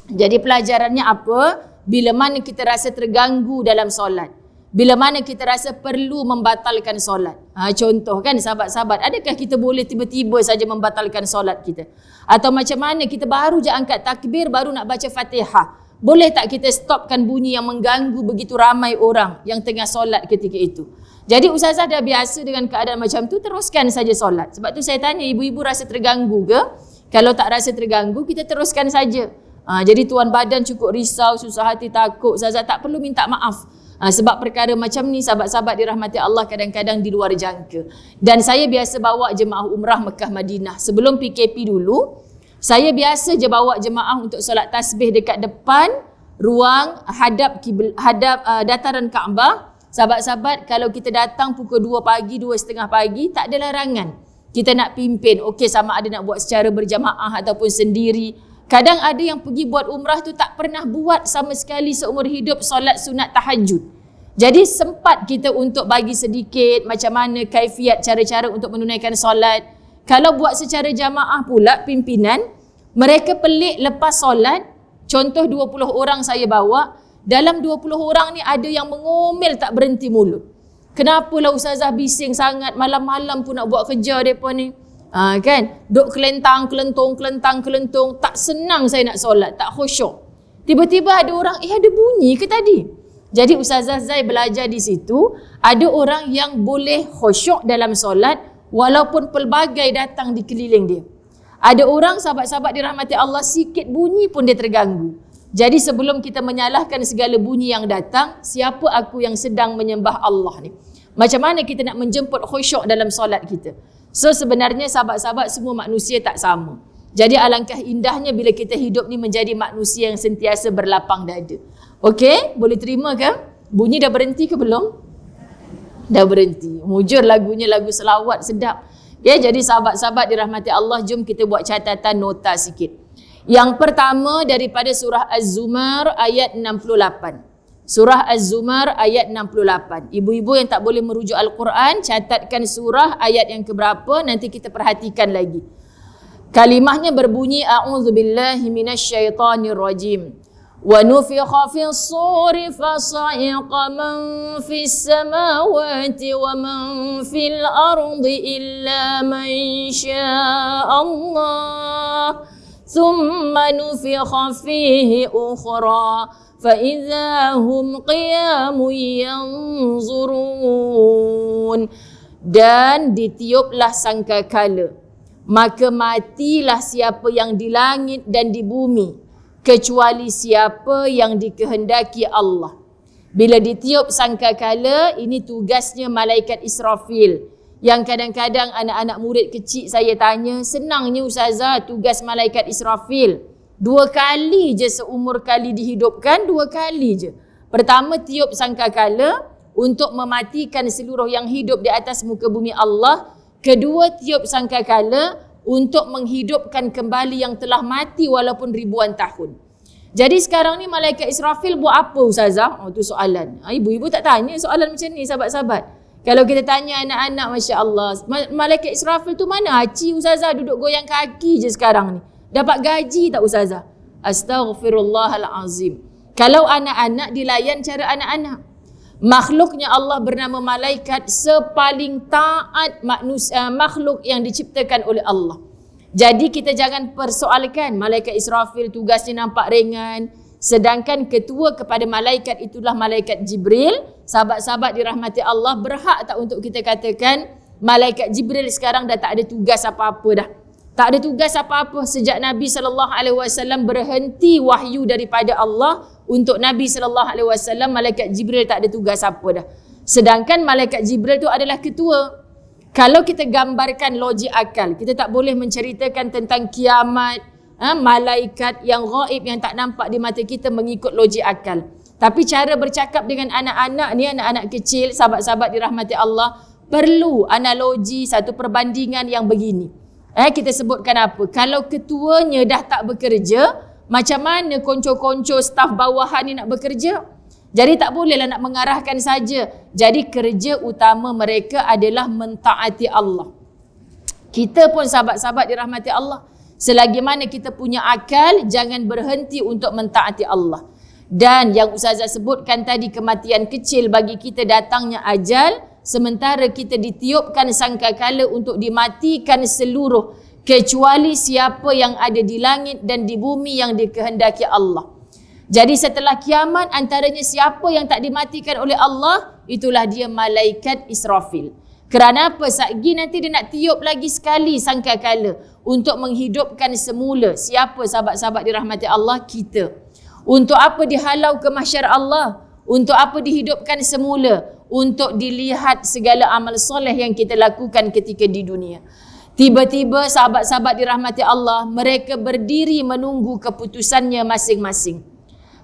Jadi pelajarannya apa? Bila mana kita rasa terganggu dalam solat, bila mana kita rasa perlu membatalkan solat. Contoh kan sahabat-sahabat, adakah kita boleh tiba-tiba saja membatalkan solat kita? Atau macam mana kita baru je angkat takbir, baru nak baca Fatihah, boleh tak kita stopkan bunyi yang mengganggu begitu ramai orang yang tengah solat ketika itu? Jadi Ustazah dah biasa dengan keadaan macam tu, teruskan saja solat. Sebab tu saya tanya, ibu-ibu rasa terganggu ke? Kalau tak rasa terganggu, kita teruskan saja. Jadi tuan badan cukup risau, susah hati, takut, Ustazah tak perlu minta maaf. Sebab perkara macam ni, sahabat-sahabat dirahmati Allah, kadang-kadang di luar jangka. Dan saya biasa bawa jemaah umrah Mekah Madinah. Sebelum PKP dulu, saya biasa je bawa jemaah untuk solat tasbih dekat depan ruang hadap dataran Kaabah. Sahabat-sahabat, kalau kita datang pukul 2 pagi, 2:30 pagi, tak ada larangan. Kita nak pimpin, okey, sama ada nak buat secara berjamaah ataupun sendiri. Kadang ada yang pergi buat umrah tu tak pernah buat sama sekali seumur hidup solat sunat tahajud. Jadi sempat kita untuk bagi sedikit macam mana kaifiat cara-cara untuk menunaikan solat. Kalau buat secara jamaah pula pimpinan, mereka pelik lepas solat. Contoh 20 orang saya bawa, dalam 20 orang ni ada yang mengomel tak berhenti mulut. Kenapalah ustazah bising sangat, malam-malam pun nak buat kerja mereka ni. Kan? Duk kelentang, kelentung. Tak senang saya nak solat, tak khusyuk. Tiba-tiba ada orang, ada bunyi ke tadi? Jadi Ustazah Zai belajar di situ, ada orang yang boleh khusyuk dalam solat walaupun pelbagai datang di keliling dia. Ada orang sahabat-sahabat dirahmati Allah, sikit bunyi pun dia terganggu. Jadi sebelum kita menyalahkan segala bunyi yang datang, siapa aku yang sedang menyembah Allah ni? Macam mana kita nak menjemput khusyuk dalam solat kita? So sebenarnya sahabat-sahabat semua manusia tak sama. Jadi alangkah indahnya bila kita hidup ni menjadi manusia yang sentiasa berlapang dada. Okey, boleh terima ke? Bunyi dah berhenti ke belum? Dah berhenti. Mujur lagunya lagu selawat sedap. Ya, jadi sahabat-sahabat dirahmati Allah, jom kita buat catatan nota sikit. Yang pertama daripada surah Az-Zumar ayat 68. Surah Az-Zumar ayat 68. Ibu-ibu yang tak boleh merujuk Al-Quran, catatkan surah ayat yang keberapa, nanti kita perhatikan lagi. Kalimahnya berbunyi a'udzubillahi minasyaitonir rajim. Wa nufikha fis suri fasa'iqa man fis samawati wa man fil ardi illa man syaa Allah. Thumma nufikha fihi ukhra fa idza hum qiyamun yanzurun. Dan ditiuplah sangkakala, maka matilah siapa yang di langit dan di bumi, kecuali siapa yang dikehendaki Allah. Bila ditiup sangkakala, ini tugasnya malaikat Israfil. Yang kadang-kadang anak-anak murid kecil saya tanya, senangnya ustazah tugas malaikat Israfil. 2 kali je seumur kali dihidupkan, 2 kali je. Pertama tiup sangkakala untuk mematikan seluruh yang hidup di atas muka bumi Allah. Kedua, tiup sangkakala untuk menghidupkan kembali yang telah mati walaupun ribuan tahun. Jadi sekarang ni malaikat Israfil buat apa ustazah? Itu soalan. Ibu-ibu tak tanya soalan macam ni sahabat-sahabat. Kalau kita tanya anak-anak, Masya Allah, malaikat Israfil tu mana? Haci ustazah duduk goyang kaki je sekarang ni. Dapat gaji tak ustazah? Astaghfirullahalazim. Kalau anak-anak dilayan cara anak-anak. Makhluknya Allah bernama malaikat, sepaling taat manusia, makhluk yang diciptakan oleh Allah. Jadi kita jangan persoalkan malaikat Israfil tugasnya nampak ringan, sedangkan ketua kepada malaikat itulah malaikat Jibril. Sahabat-sahabat dirahmati Allah, berhak tak untuk kita katakan malaikat Jibril sekarang dah tak ada tugas apa-apa dah. Tak ada tugas apa-apa sejak Nabi SAW berhenti wahyu daripada Allah. Untuk Nabi SAW, malaikat Jibril tak ada tugas apa dah. Sedangkan malaikat Jibril tu adalah ketua. Kalau kita gambarkan logik akal, kita tak boleh menceritakan tentang kiamat, malaikat yang gaib yang tak nampak di mata kita mengikut logik akal. Tapi cara bercakap dengan anak-anak ni, anak-anak kecil, sahabat-sahabat dirahmati Allah, perlu analogi, satu perbandingan yang begini. Kita sebutkan apa? Kalau ketuanya dah tak bekerja, macam mana konco-konco staf bawahan ni nak bekerja? Jadi tak bolehlah nak mengarahkan saja. Jadi kerja utama mereka adalah mentaati Allah. Kita pun sahabat-sahabat dirahmati Allah, selagi mana kita punya akal, jangan berhenti untuk mentaati Allah. Dan yang Ustazah sebutkan tadi, kematian kecil bagi kita datangnya ajal, sementara kita ditiupkan sangkakala untuk dimatikan seluruh, kecuali siapa yang ada di langit dan di bumi yang dikehendaki Allah. Jadi setelah kiamat, antaranya siapa yang tak dimatikan oleh Allah, itulah dia malaikat Israfil. Kerana apa? Satgi nanti dia nak tiup lagi sekali sangkakala untuk menghidupkan semula. Siapa sahabat-sahabat dirahmati Allah? Kita. Untuk apa dihalau ke mahsyar Allah? Untuk apa dihidupkan semula? Untuk dilihat segala amal soleh yang kita lakukan ketika di dunia. Tiba-tiba sahabat-sahabat dirahmati Allah, mereka berdiri menunggu keputusannya masing-masing.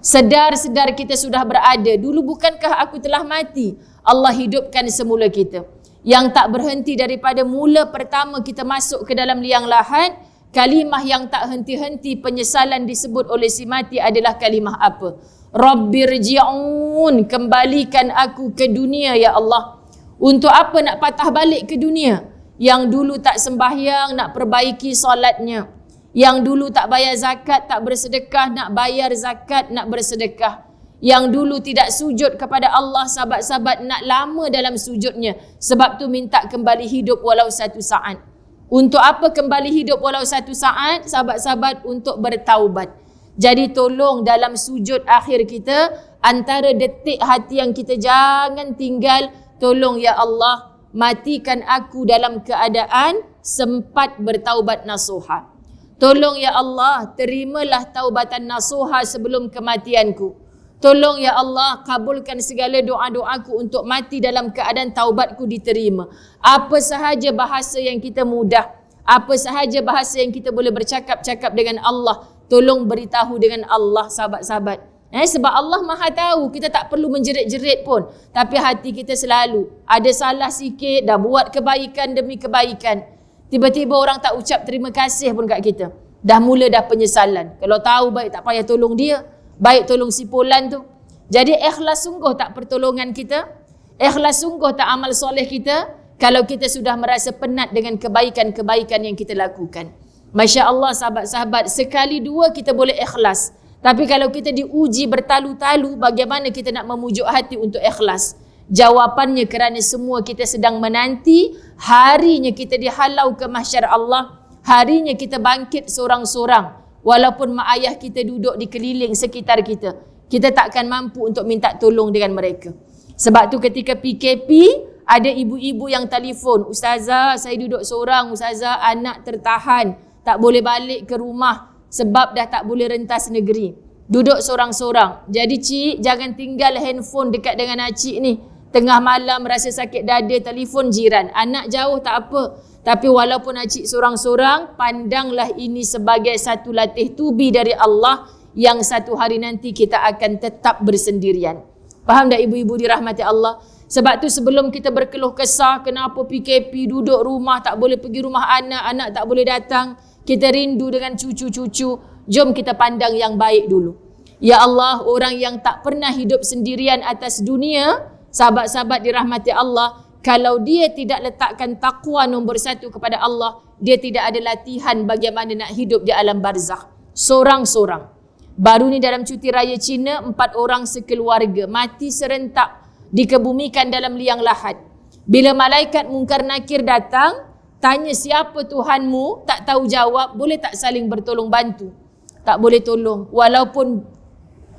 Sedar-sedar kita sudah berada. Dulu bukankah aku telah mati? Allah hidupkan semula kita. Yang tak berhenti daripada mula pertama kita masuk ke dalam liang lahat, kalimah yang tak henti-henti penyesalan disebut oleh si mati adalah kalimah apa? Rabbirji'un, kembalikan aku ke dunia ya Allah. Untuk apa nak patah balik ke dunia? Yang dulu tak sembahyang, nak perbaiki solatnya. Yang dulu tak bayar zakat, tak bersedekah, nak bayar zakat, nak bersedekah. Yang dulu tidak sujud kepada Allah, sahabat-sahabat nak lama dalam sujudnya. Sebab tu minta kembali hidup walau satu saat. Untuk apa kembali hidup walau satu saat? Sahabat-sahabat, untuk bertaubat. Jadi tolong dalam sujud akhir kita, antara detik hati yang kita jangan tinggal, tolong ya Allah, matikan aku dalam keadaan sempat bertaubat nasuha. Tolong ya Allah, terimalah taubatan nasuha sebelum kematianku. Tolong ya Allah, kabulkan segala doa-doaku untuk mati dalam keadaan taubatku diterima. Apa sahaja bahasa yang kita mudah, apa sahaja bahasa yang kita boleh bercakap-cakap dengan Allah, tolong beritahu dengan Allah, sahabat-sahabat. Sebab Allah Maha tahu, kita tak perlu menjerit-jerit pun. Tapi hati kita selalu ada salah sikit, dah buat kebaikan demi kebaikan. Tiba-tiba orang tak ucap terima kasih pun kat kita. Dah mula dah penyesalan. Kalau tahu baik tak payah tolong dia. Baik tolong si Polan tu. Jadi ikhlas sungguh tak pertolongan kita. Ikhlas sungguh tak amal soleh kita. Kalau kita sudah merasa penat dengan kebaikan-kebaikan yang kita lakukan. Masya Allah sahabat-sahabat, sekali dua kita boleh ikhlas. Tapi kalau kita diuji bertalu-talu, bagaimana kita nak memujuk hati untuk ikhlas? Jawapannya kerana semua kita sedang menanti harinya kita dihalau ke mahsyar Allah. Harinya kita bangkit seorang-seorang. Walaupun mak ayah kita duduk di keliling sekitar kita, kita takkan mampu untuk minta tolong dengan mereka. Sebab tu ketika PKP, ada ibu-ibu yang telefon, "Ustazah, saya duduk seorang, Ustazah, anak tertahan, tak boleh balik ke rumah sebab dah tak boleh rentas negeri. Duduk seorang-seorang. Jadi cik, jangan tinggal handphone dekat dengan acik ni. Tengah malam rasa sakit dada, telefon jiran. Anak jauh tak apa. Tapi walaupun acik seorang-seorang, pandanglah ini sebagai satu latih tubi dari Allah yang satu hari nanti kita akan tetap bersendirian." Faham tak ibu-ibu dirahmati Allah? Sebab tu sebelum kita berkeluh kesah, kenapa PKP, duduk rumah, tak boleh pergi rumah anak, anak tak boleh datang, kita rindu dengan cucu-cucu, jom kita pandang yang baik dulu. Ya Allah, orang yang tak pernah hidup sendirian atas dunia, sahabat-sahabat dirahmati Allah, kalau dia tidak letakkan taqwa nombor satu kepada Allah, dia tidak ada latihan bagaimana nak hidup di alam barzakh. Sorang-sorang. Baru ni dalam cuti raya Cina, 4 orang sekeluarga mati serentak, dikebumikan dalam liang lahat. Bila malaikat Munkar Nakir datang, tanya siapa Tuhanmu, tak tahu jawab, boleh tak saling bertolong bantu? Tak boleh tolong. Walaupun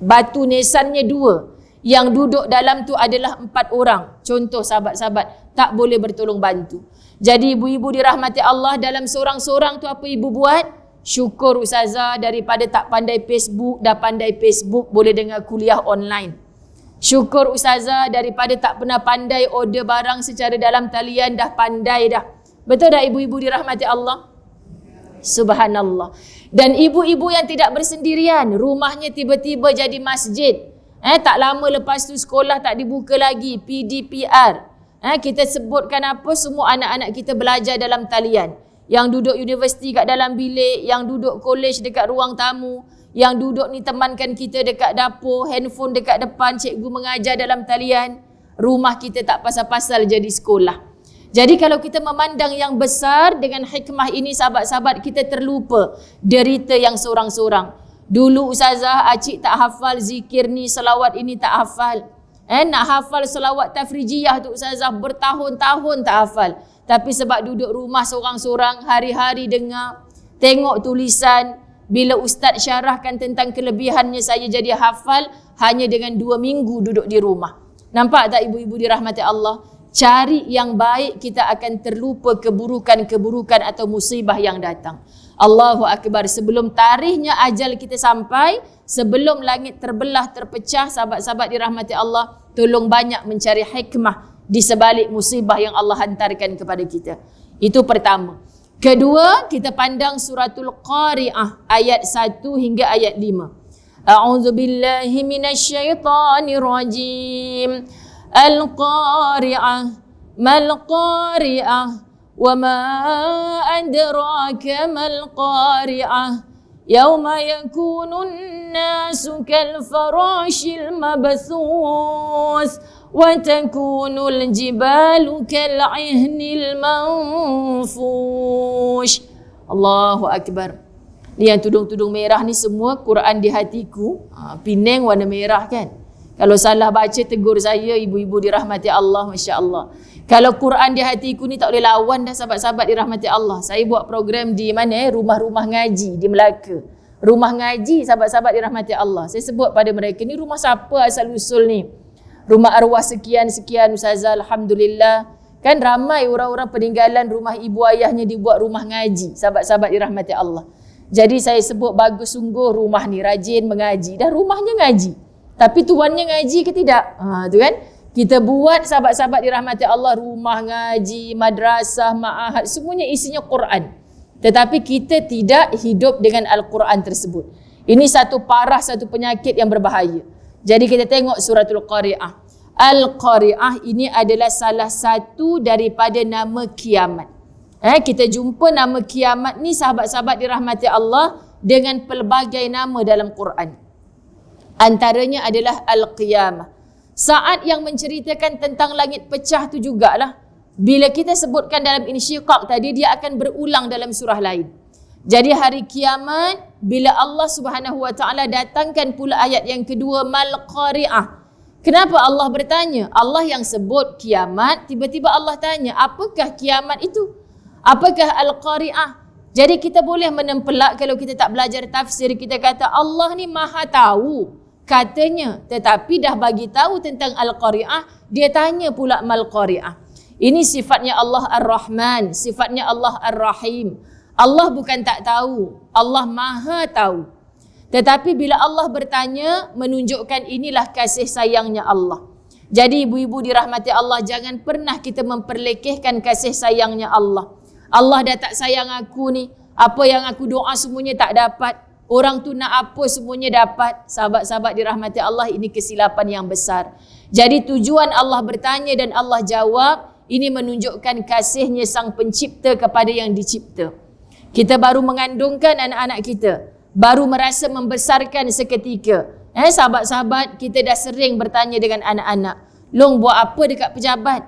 batu nisannya 2, yang duduk dalam tu adalah 4 orang. Contoh sahabat-sahabat, tak boleh bertolong bantu. Jadi ibu-ibu dirahmati Allah, dalam seorang-seorang tu apa ibu buat? Syukur Ustazah, daripada tak pandai Facebook, dah pandai Facebook, boleh dengar kuliah online. Syukur Ustazah, daripada tak pernah pandai order barang secara dalam talian, dah pandai dah. Betul tak ibu-ibu dirahmati Allah? Subhanallah. Dan ibu-ibu yang tidak bersendirian, rumahnya tiba-tiba jadi masjid. Tak lama lepas tu sekolah tak dibuka lagi, PDPR. Kita sebutkan apa, semua anak-anak kita belajar dalam talian. Yang duduk universiti kat dalam bilik, yang duduk college dekat ruang tamu, yang duduk ni temankan kita dekat dapur, handphone dekat depan, cikgu mengajar dalam talian. Rumah kita tak pasal-pasal jadi sekolah. Jadi kalau kita memandang yang besar dengan hikmah ini sahabat-sahabat, kita terlupa derita yang seorang-seorang. Dulu Ustazah, acik tak hafal zikir ni, selawat ini tak hafal. Nak hafal selawat tafrijiyah tu Ustazah bertahun-tahun tak hafal. Tapi sebab duduk rumah seorang-seorang, hari-hari dengar, tengok tulisan, bila ustaz syarahkan tentang kelebihannya, saya jadi hafal hanya dengan 2 minggu duduk di rumah. Nampak tak ibu-ibu dirahmati Allah? Cari yang baik, kita akan terlupa keburukan-keburukan atau musibah yang datang. Allahu Akbar. Sebelum tarikhnya ajal kita sampai, sebelum langit terbelah, terpecah, sahabat-sahabat dirahmati Allah, tolong banyak mencari hikmah di sebalik musibah yang Allah hantarkan kepada kita. Itu pertama. Kedua, kita pandang suratul Qari'ah ayat 1 hingga ayat 5. A'udzu billahi minasyaitonir rajim. Al-Qari'ah, mal-Qari'ah, wa ma adraka mal-Qari'ah, yauma yakunun nasu kal-farashil mabthus, wa takunul jibalu kal-'ihnil manfush. Allahu Akbar. Ni yang tudung-tudung merah ni semua Quran di hatiku. Pinang warna merah kan? Kalau salah baca tegur saya, ibu-ibu dirahmati Allah, Masya Allah. Kalau Quran di hatiku ni tak boleh lawan dah sahabat-sahabat dirahmati Allah. Saya buat program di mana rumah-rumah ngaji di Melaka. Rumah ngaji sahabat-sahabat dirahmati Allah. Saya sebut pada mereka, ni rumah siapa asal usul ni? Rumah arwah sekian-sekian Ustazah, Alhamdulillah. Kan ramai orang-orang peninggalan rumah ibu ayahnya dibuat rumah ngaji. Sahabat-sahabat dirahmati Allah. Jadi saya sebut bagus sungguh rumah ni rajin mengaji. Dah rumahnya ngaji. Tapi tuannya ngaji ke tidak? Tu kan? Kita buat sahabat-sahabat dirahmati Allah rumah ngaji, madrasah, ma'ahad, semuanya isinya Quran. Tetapi kita tidak hidup dengan Al-Quran tersebut. Ini satu parah, satu penyakit yang berbahaya. Jadi kita tengok suratul Qari'ah. Al-Qari'ah ini adalah salah satu daripada nama kiamat. Kita jumpa nama kiamat ni sahabat-sahabat dirahmati Allah dengan pelbagai nama dalam Quran. Antaranya adalah Al-Qiyamah. Saat yang menceritakan tentang langit pecah tu jugalah. Bila kita sebutkan dalam insyiqaq tadi, dia akan berulang dalam surah lain. Jadi hari kiamat, bila Allah Subhanahu Wa Taala datangkan pula ayat yang kedua, Mal Qari'ah. Kenapa Allah bertanya? Allah yang sebut kiamat, tiba-tiba Allah tanya, apakah kiamat itu? Apakah Al-Qari'ah? Jadi kita boleh menempelak kalau kita tak belajar tafsir, kita kata Allah ni maha tahu. Katanya, tetapi dah bagi tahu tentang Al-Qari'ah, dia tanya pula Mal Qari'ah. Ini sifatnya Allah Ar-Rahman, sifatnya Allah Ar-Rahim. Allah bukan tak tahu, Allah maha tahu. Tetapi bila Allah bertanya, menunjukkan inilah kasih sayangnya Allah. Jadi ibu-ibu dirahmati Allah, jangan pernah kita memperlekehkan kasih sayangnya Allah. Allah dah tak sayang aku ni, apa yang aku doa semuanya tak dapat. Orang tu nak apa semuanya dapat. Sahabat-sahabat dirahmati Allah, ini kesilapan yang besar. Jadi tujuan Allah bertanya dan Allah jawab, ini menunjukkan kasihnya sang pencipta kepada yang dicipta. Kita baru mengandungkan anak-anak kita, baru merasa membesarkan seketika. Sahabat-sahabat, kita dah sering bertanya dengan anak-anak, Long buat apa dekat pejabat?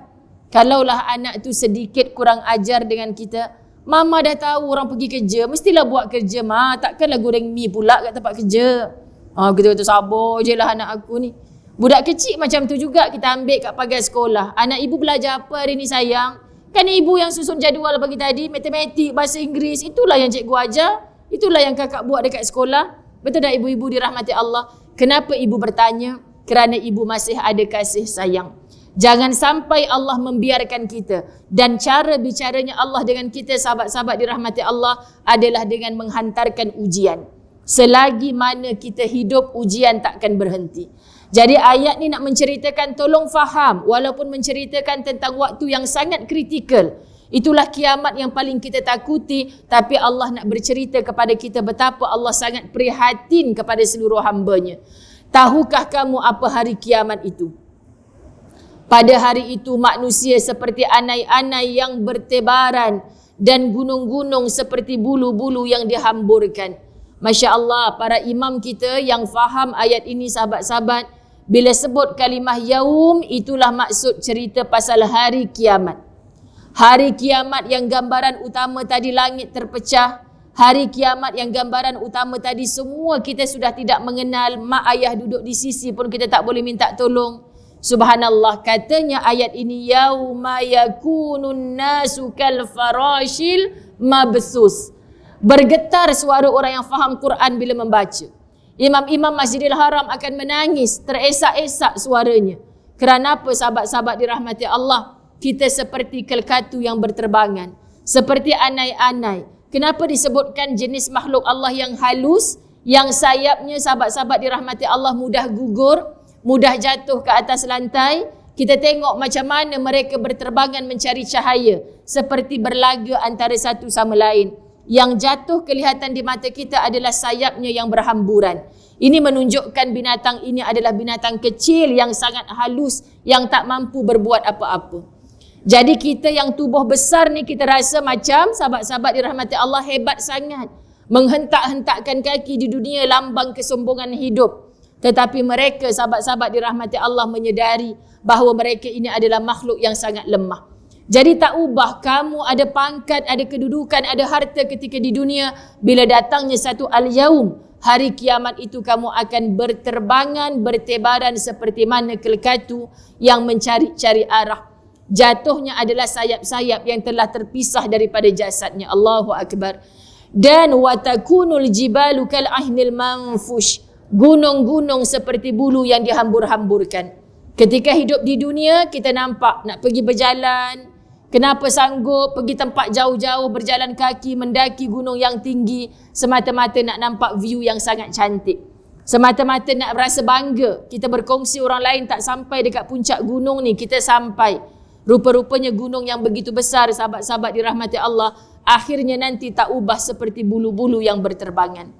Kalaulah anak tu sedikit kurang ajar dengan kita, Mama dah tahu orang pergi kerja, mestilah buat kerja, Ma. Takkanlah goreng mi pula kat tempat kerja. Kita kata sabar je lah anak aku ni. Budak kecil macam tu juga, kita ambil kat pagar sekolah. Anak ibu belajar apa hari ni sayang? Kan ibu yang susun jadual pagi tadi, matematik, bahasa Inggeris. Itulah yang cikgu ajar. Itulah yang kakak buat dekat sekolah. Betul tak ibu-ibu dirahmati Allah? Kenapa ibu bertanya? Kerana ibu masih ada kasih sayang. Jangan sampai Allah membiarkan kita. Dan cara bicaranya Allah dengan kita, sahabat-sahabat dirahmati Allah, adalah dengan menghantarkan ujian. Selagi mana kita hidup, ujian takkan berhenti. Jadi ayat ni nak menceritakan, tolong faham, walaupun menceritakan tentang waktu yang sangat kritikal. Itulah kiamat yang paling kita takuti, tapi Allah nak bercerita kepada kita betapa Allah sangat prihatin kepada seluruh hamba-Nya. Tahukah kamu apa hari kiamat itu? Pada hari itu manusia seperti anai-anai yang bertebaran dan gunung-gunung seperti bulu-bulu yang dihamburkan. Masya Allah, para imam kita yang faham ayat ini, sahabat-sahabat, bila sebut kalimah yaum, itulah maksud cerita pasal hari kiamat. Hari kiamat yang gambaran utama tadi langit terpecah. Hari kiamat yang gambaran utama tadi semua kita sudah tidak mengenal. Mak ayah duduk di sisi pun kita tak boleh minta tolong. Subhanallah, katanya ayat ini, yauma yakunun nasu kal farashil mabsus. Bergetar suara orang yang faham Quran bila membaca. Imam-imam Masjidil Haram akan menangis, teresak-esak suaranya. Kerana apa, sahabat-sahabat dirahmati Allah? Kita seperti kelkatu yang berterbangan, seperti anai-anai. Kenapa disebutkan jenis makhluk Allah yang halus, yang sayapnya, sahabat-sahabat dirahmati Allah, mudah gugur, mudah jatuh ke atas lantai? Kita tengok macam mana mereka berterbangan mencari cahaya, seperti berlaga antara satu sama lain. Yang jatuh kelihatan di mata kita adalah sayapnya yang berhamburan. Ini menunjukkan binatang ini adalah binatang kecil yang sangat halus, yang tak mampu berbuat apa-apa. Jadi kita yang tubuh besar ni, kita rasa macam sahabat-sahabat dirahmati Allah hebat sangat, menghentak-hentakkan kaki di dunia, lambang kesombongan hidup. Tetapi mereka, sahabat-sahabat dirahmati Allah, menyedari bahawa mereka ini adalah makhluk yang sangat lemah. Jadi tak ubah kamu ada pangkat, ada kedudukan, ada harta ketika di dunia, bila datangnya satu al-yaum, hari kiamat itu kamu akan berterbangan, bertebaran seperti mana kelekatu yang mencari-cari arah. Jatuhnya adalah sayap-sayap yang telah terpisah daripada jasadnya. Allahu Akbar. Dan watakunul jibalu kal ahnil manfush. Gunung-gunung seperti bulu yang dihambur-hamburkan. Ketika hidup di dunia, kita nampak nak pergi berjalan. Kenapa sanggup pergi tempat jauh-jauh, berjalan kaki, mendaki gunung yang tinggi, semata-mata nak nampak view yang sangat cantik. Semata-mata nak rasa bangga. Kita berkongsi orang lain tak sampai dekat puncak gunung ni, kita sampai. Rupa-rupanya gunung yang begitu besar, sahabat-sahabat dirahmati Allah, akhirnya nanti tak ubah seperti bulu-bulu yang berterbangan.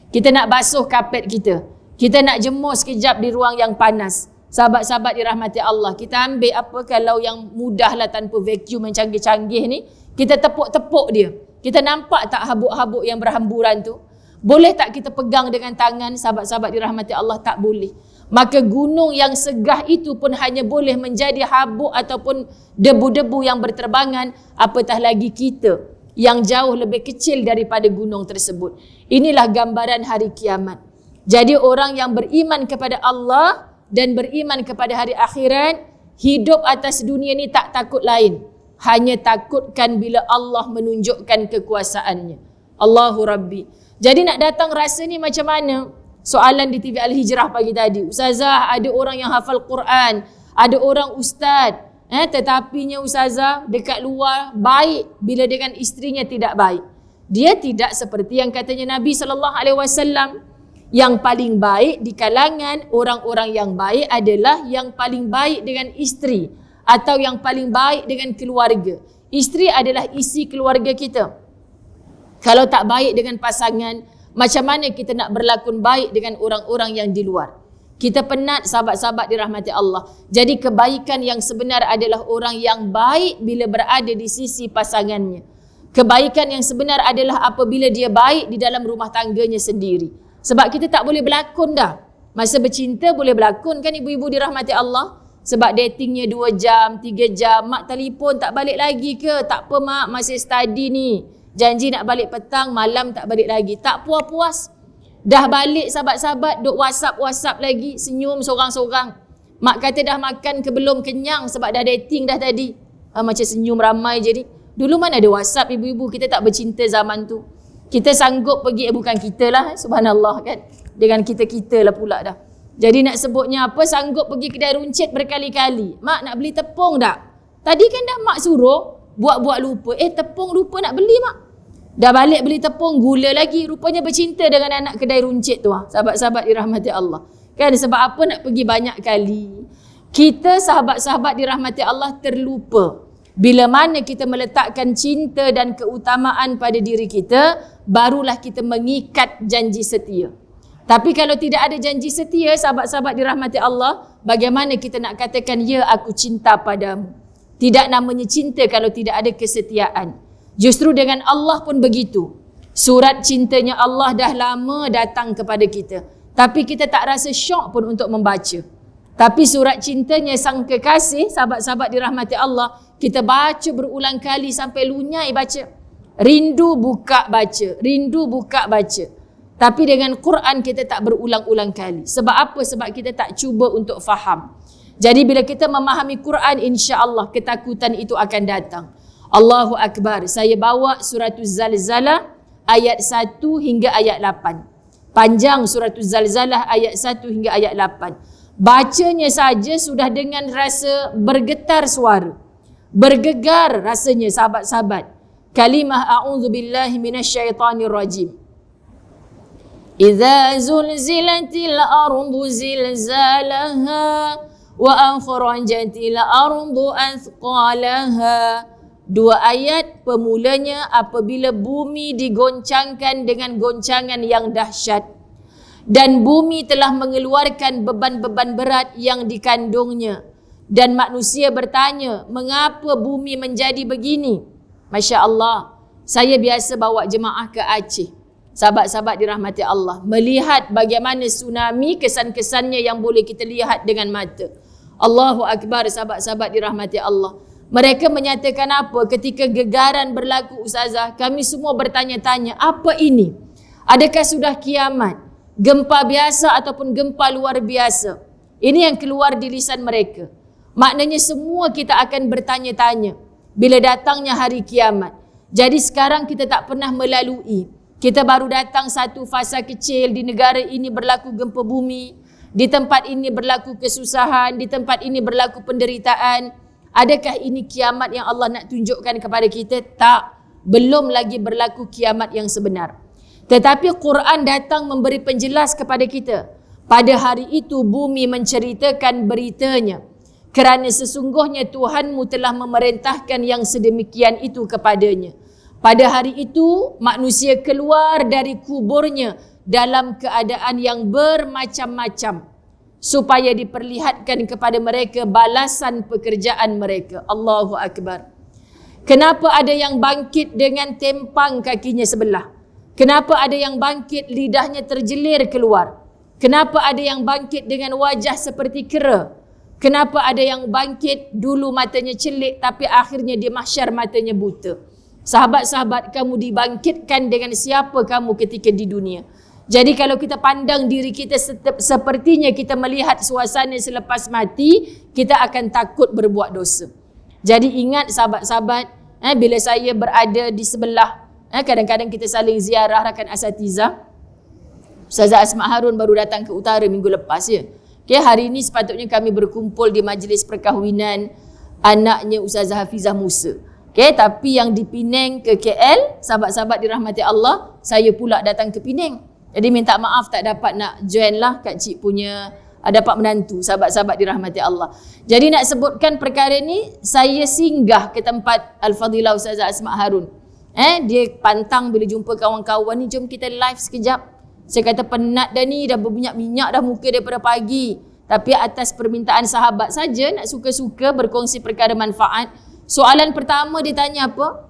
Kita nak basuh kapet kita. Kita nak jemur sekejap di ruang yang panas. Sahabat-sahabat dirahmati Allah, kita ambil apa kalau yang mudahlah tanpa vacuum yang canggih-canggih ni, kita tepuk-tepuk dia. Kita nampak tak habuk-habuk yang berhamburan tu? Boleh tak kita pegang dengan tangan? Sahabat-sahabat dirahmati Allah, tak boleh. Maka gunung yang segah itu pun hanya boleh menjadi habuk ataupun debu-debu yang berterbangan, apatah lagi kita yang jauh lebih kecil daripada gunung tersebut. Inilah gambaran hari kiamat. Jadi orang yang beriman kepada Allah dan beriman kepada hari akhirat, hidup atas dunia ni tak takut lain, hanya takutkan bila Allah menunjukkan kekuasaannya. Allahu Rabbi. Jadi nak datang rasa ni macam mana? Soalan di TV Al-Hijrah pagi tadi. Ustazah, ada orang yang hafal Quran, ada orang ustaz, tetapinya ustazah dekat luar baik, bila dengan isterinya tidak baik. Dia tidak seperti yang katanya Nabi SAW. Yang paling baik di kalangan orang-orang yang baik adalah yang paling baik dengan isteri, atau yang paling baik dengan keluarga. Isteri adalah isi keluarga kita. Kalau tak baik dengan pasangan, macam mana kita nak berlakon baik dengan orang-orang yang di luar? Kita penat, sahabat-sahabat dirahmati Allah. Jadi kebaikan yang sebenar adalah orang yang baik bila berada di sisi pasangannya. Kebaikan yang sebenar adalah apabila dia baik di dalam rumah tangganya sendiri. Sebab kita tak boleh berlakon dah. Masa bercinta boleh berlakon kan ibu-ibu dirahmati Allah? Sebab datingnya 2 jam, 3 jam, mak telefon tak balik lagi ke? Tak apa mak, masih study ni. Janji nak balik petang, malam tak balik lagi. Tak puas-puas. Dah balik sahabat-sahabat, duk WhatsApp lagi, senyum sorang-sorang. Mak kata dah makan ke belum, kenyang sebab dah dating dah tadi. Macam senyum ramai je ni. Dulu mana ada WhatsApp ibu-ibu, kita tak bercinta zaman tu. Kita sanggup pergi, bukan kita lah, subhanallah kan. Dengan kita-kita lah pula dah. Jadi nak sebutnya apa, sanggup pergi kedai runcit berkali-kali. Mak nak beli tepung tak? Tadi kan dah mak suruh, buat-buat lupa. Tepung lupa nak beli mak. Dah balik beli tepung, gula lagi. Rupanya bercinta dengan anak kedai runcit tu. Sahabat-sahabat dirahmati Allah. Kan sebab apa nak pergi banyak kali? Kita sahabat-sahabat dirahmati Allah terlupa. Bila mana kita meletakkan cinta dan keutamaan pada diri kita, barulah kita mengikat janji setia. Tapi kalau tidak ada janji setia, sahabat-sahabat dirahmati Allah, bagaimana kita nak katakan, ya aku cinta padamu? Tidak namanya cinta kalau tidak ada kesetiaan. Justru dengan Allah pun begitu. Surat cintanya Allah dah lama datang kepada kita, tapi kita tak rasa syok pun untuk membaca. Tapi surat cintanya sang kekasih, sahabat-sahabat dirahmati Allah, kita baca berulang kali sampai lunyai baca. Rindu buka baca, rindu buka baca. Tapi dengan Quran kita tak berulang-ulang kali. Sebab apa? Sebab kita tak cuba untuk faham. Jadi bila kita memahami Quran, insya-Allah ketakutan itu akan datang. Allahu Akbar. Saya bawa Suratul Zalzalah ayat 1 hingga ayat 8. Panjang Suratul Zalzalah ayat 1 hingga ayat 8. Bacanya saja sudah dengan rasa bergetar suara. Bergegar rasanya sahabat-sahabat. Kalimah a'udzubillahi minasyaitanir rajim. Idza zulzilatil ardu zilzalaha wa akhrajatil ardu athqalaha. 2 ayat pemulanya apabila bumi digoncangkan dengan goncangan yang dahsyat dan bumi telah mengeluarkan beban-beban berat yang dikandungnya dan manusia bertanya, mengapa bumi menjadi begini? Masya Allah, saya biasa bawa jemaah ke Aceh, sahabat-sahabat dirahmati Allah, melihat bagaimana tsunami, kesan-kesannya yang boleh kita lihat dengan mata. Allahu Akbar, sahabat-sahabat dirahmati Allah. Mereka menyatakan apa ketika gegaran berlaku ustazah? Kami semua bertanya-tanya, apa ini? Adakah sudah kiamat? gempa biasa ataupun gempa luar biasa. Ini yang keluar di lisan mereka. Maknanya semua kita akan bertanya-tanya bila datangnya hari kiamat. Jadi sekarang kita tak pernah melalui. Kita baru datang satu fasa kecil, di negara ini berlaku gempa bumi, di tempat ini berlaku kesusahan, di tempat ini berlaku penderitaan. Adakah ini kiamat yang Allah nak tunjukkan kepada kita? Tak. Belum lagi berlaku kiamat yang sebenar. Tetapi Quran datang memberi penjelas kepada kita. Pada hari itu bumi menceritakan beritanya. Kerana sesungguhnya Tuhanmu telah memerintahkan yang sedemikian itu kepadanya. Pada hari itu manusia keluar dari kuburnya dalam keadaan yang bermacam-macam, supaya diperlihatkan kepada mereka balasan pekerjaan mereka. Allahu Akbar. Kenapa ada yang bangkit dengan tempang kakinya sebelah? Kenapa ada yang bangkit lidahnya terjelir keluar? Kenapa ada yang bangkit dengan wajah seperti kera? Kenapa ada yang bangkit dulu matanya celik tapi akhirnya di mahsyar matanya buta? Sahabat-sahabat, kamu dibangkitkan dengan siapa kamu ketika di dunia. Jadi kalau kita pandang diri kita sepertinya kita melihat suasana selepas mati, kita akan takut berbuat dosa. Jadi ingat sahabat-sahabat, bila saya berada di sebelah, kadang-kadang kita saling ziarah rakan asatiza. Ustazah Asma Harun baru datang ke utara minggu lepas ya. Okay, hari ini sepatutnya kami berkumpul di majlis perkahwinan anaknya Ustazah Hafizah Musa. Okay, tapi yang di Penang ke KL, sahabat-sahabat dirahmati Allah, saya pula datang ke Penang. Jadi minta maaf tak dapat nak join lah Kak Cik punya dapat menantu, sahabat-sahabat dirahmati Allah. Jadi nak sebutkan perkara ni, saya singgah ke tempat Al-Fadilah Ustazah Asma Harun. Dia pantang bila jumpa kawan-kawan ni, jom kita live sekejap. Saya kata penat dah ni, dah berminyak-minyak dah muka daripada pagi. Tapi atas permintaan sahabat saja nak suka-suka berkongsi perkara manfaat. Soalan pertama dia tanya apa?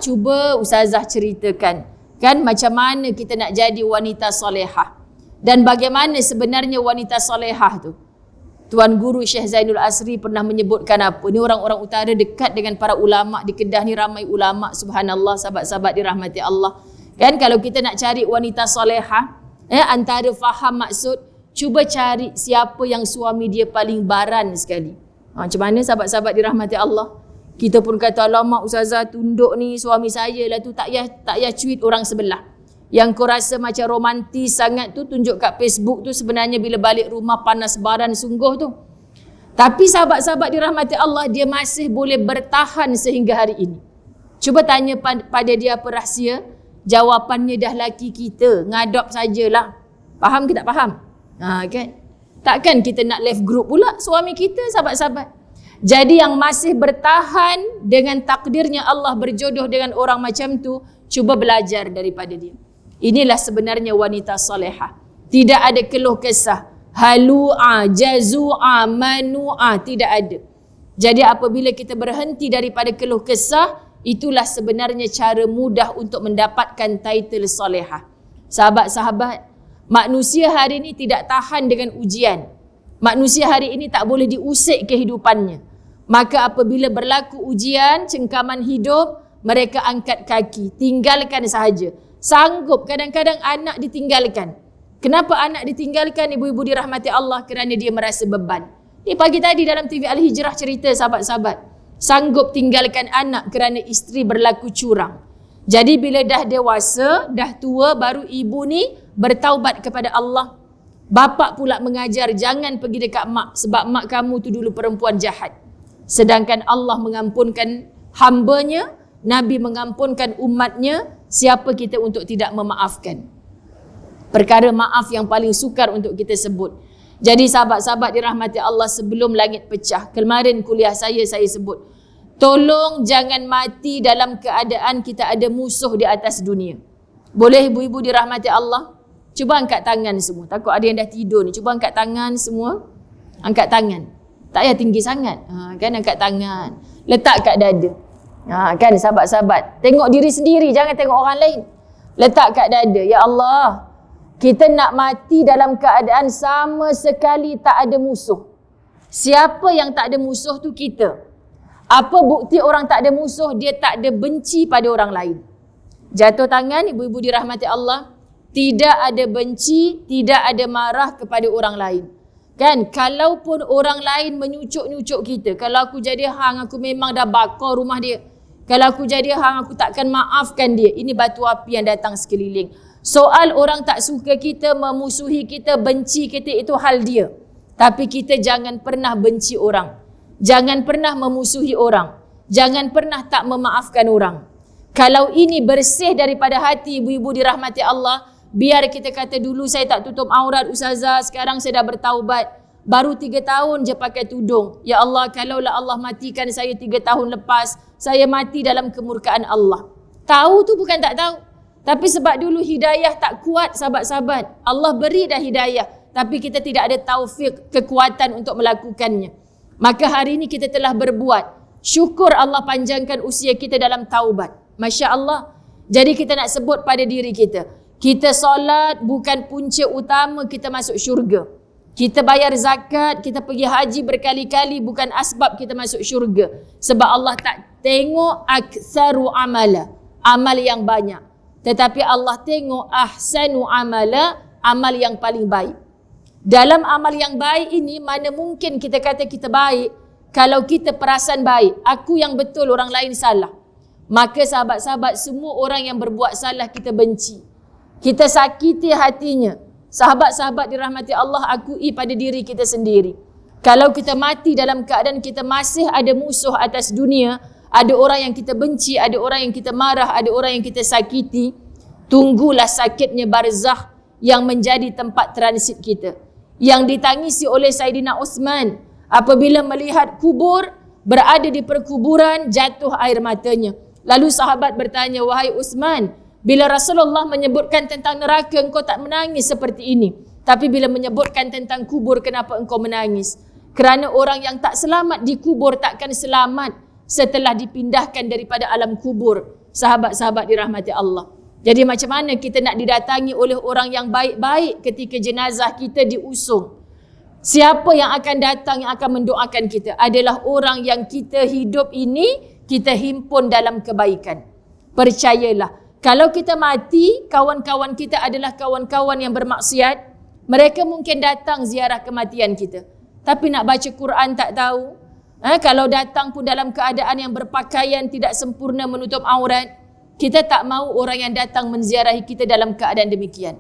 Cuba Ustazah ceritakan, kan macam mana kita nak jadi wanita solehah. Dan bagaimana sebenarnya wanita solehah tu? Tuan Guru Syekh Zainul Asri pernah menyebutkan apa? Ni orang-orang utara dekat dengan para ulama. Di Kedah ni ramai ulama, subhanallah, sahabat-sahabat dirahmati Allah. Kan kalau kita nak cari wanita solehah, antara faham maksud, cuba cari siapa yang suami dia paling baran sekali. Macam mana sahabat-sahabat dirahmati Allah? Kita pun kata, alamak Ustazah, tunduk ni suami saya lah tu, tak payah cuit orang sebelah. Yang kau rasa macam romantis sangat tu, tunjuk kat Facebook tu, sebenarnya bila balik rumah panas baran sungguh tu. Tapi sahabat-sahabat dirahmati Allah, dia masih boleh bertahan sehingga hari ini. Cuba tanya pada dia apa rahsia? Jawapannya dah laki kita, ngadop sajalah. Faham ke tak faham? Kan? Takkan kita nak left group pula suami kita, sahabat-sahabat. Jadi yang masih bertahan dengan takdirnya Allah berjodoh dengan orang macam tu, cuba belajar daripada dia. Inilah sebenarnya wanita salihah. Tidak ada keluh kesah, halu'a, jazu'a, manu'a, tidak ada. Jadi apabila kita berhenti daripada keluh kesah, itulah sebenarnya cara mudah untuk mendapatkan title salihah. Sahabat-sahabat, manusia hari ini tidak tahan dengan ujian. Manusia hari ini tak boleh diusik kehidupannya. Maka apabila berlaku ujian, cengkaman hidup, mereka angkat kaki, tinggalkan sahaja. Sanggup kadang-kadang anak ditinggalkan. Kenapa anak ditinggalkan, ibu-ibu dirahmati Allah? Kerana dia merasa beban. Ni pagi tadi dalam TV Al-Hijrah cerita sahabat-sahabat, sanggup tinggalkan anak kerana isteri berlaku curang. Jadi bila dah dewasa, dah tua, baru ibu ni bertaubat kepada Allah. Bapa pula mengajar, jangan pergi dekat mak, sebab mak kamu tu dulu perempuan jahat. Sedangkan Allah mengampunkan hambanya, Nabi mengampunkan umatnya. Siapa kita untuk tidak memaafkan? Perkara maaf yang paling sukar untuk kita sebut. Jadi sahabat-sahabat dirahmati Allah, sebelum langit pecah, kemarin kuliah saya sebut, tolong jangan mati dalam keadaan kita ada musuh di atas dunia. Boleh ibu-ibu dirahmati Allah? Cuba angkat tangan semua. Takut ada yang dah tidur ni. Cuba angkat tangan semua. Angkat tangan. Tak payah tinggi sangat. Kan angkat tangan. Letak kat dada. Kan sahabat-sahabat. Tengok diri sendiri, jangan tengok orang lain. Letak kat dada. Ya Allah, kita nak mati dalam keadaan sama sekali tak ada musuh. Siapa yang tak ada musuh tu? Kita. Apa bukti orang tak ada musuh? Dia tak ada benci pada orang lain. Jatuh tangan, ibu-ibu dirahmati Allah. tidak ada benci, tidak ada marah kepada orang lain. Kan, kalaupun orang lain menyucuk-nyucuk kita, kalau aku jadi hang, aku memang dah bakar rumah dia. Kalau aku jadi hang, aku takkan maafkan dia. Ini batu api yang datang sekeliling. Soal orang tak suka kita, memusuhi kita, benci kita, itu hal dia. Tapi kita jangan pernah benci orang. Jangan pernah memusuhi orang. Jangan pernah tak memaafkan orang. Kalau ini bersih daripada hati ibu-ibu dirahmati Allah, biar kita kata dulu saya tak tutup aurat ustazah, sekarang saya dah bertaubat. Baru 3 tahun je pakai tudung. Ya Allah, kalaulah Allah matikan saya 3 tahun lepas, saya mati dalam kemurkaan Allah. Tahu tu bukan tak tahu. Tapi sebab dulu hidayah tak kuat sahabat-sahabat. Allah beri dah hidayah. Tapi kita tidak ada taufik, kekuatan untuk melakukannya. Maka hari ini kita telah berbuat. Syukur Allah panjangkan usia kita dalam taubat. Masya Allah. Jadi kita nak sebut pada diri kita. Kita solat bukan punca utama kita masuk syurga. Kita bayar zakat, kita pergi haji berkali-kali bukan asbab kita masuk syurga. Sebab Allah tak tengok aktsaru amala, amal yang banyak. Tetapi Allah tengok ahsanu amala, amal yang paling baik. Dalam amal yang baik ini, mana mungkin kita kata kita baik kalau kita perasan baik. Aku yang betul, orang lain salah. Maka sahabat-sahabat, semua orang yang berbuat salah kita benci. Kita sakiti hatinya. Sahabat-sahabat dirahmati Allah, akui pada diri kita sendiri. Kalau kita mati dalam keadaan kita masih ada musuh atas dunia, ada orang yang kita benci, ada orang yang kita marah, ada orang yang kita sakiti, tunggulah sakitnya barzakh yang menjadi tempat transit kita. Yang ditangisi oleh Saidina Uthman apabila melihat kubur, berada di perkuburan, jatuh air matanya. Lalu sahabat bertanya, wahai Uthman, bila Rasulullah menyebutkan tentang neraka, engkau tak menangis seperti ini. Tapi bila menyebutkan tentang kubur, kenapa engkau menangis? Kerana orang yang tak selamat di kubur takkan selamat setelah dipindahkan daripada alam kubur. Sahabat-sahabat dirahmati Allah. Jadi macam mana kita nak didatangi oleh orang yang baik-baik ketika jenazah kita diusung? Siapa yang akan datang, yang akan mendoakan kita? Adalah orang yang kita hidup ini, kita himpun dalam kebaikan. Percayalah. Kalau kita mati, kawan-kawan kita adalah kawan-kawan yang bermaksiat. Mereka mungkin datang ziarah kematian kita. Tapi nak baca Quran tak tahu. Kalau datang pun dalam keadaan yang berpakaian tidak sempurna menutup aurat. Kita tak mahu orang yang datang menziarahi kita dalam keadaan demikian.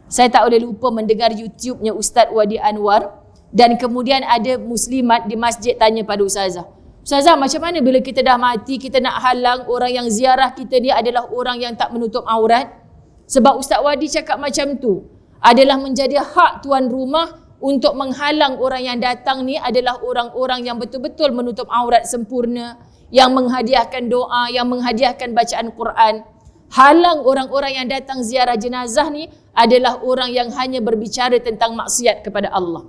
Saya tak boleh lupa mendengar YouTube-nya Ustaz Wadi Anwar. Dan kemudian ada muslimat di masjid tanya pada Ustazah. Ustazah, macam mana bila kita dah mati, kita nak halang orang yang ziarah kita ni adalah orang yang tak menutup aurat? Sebab Ustaz Wadi cakap macam tu. Adalah menjadi hak tuan rumah untuk menghalang orang yang datang ni adalah orang-orang yang betul-betul menutup aurat sempurna, yang menghadiahkan doa, yang menghadiahkan bacaan Quran. Halang orang-orang yang datang ziarah jenazah ni adalah orang yang hanya berbicara tentang maksiat kepada Allah.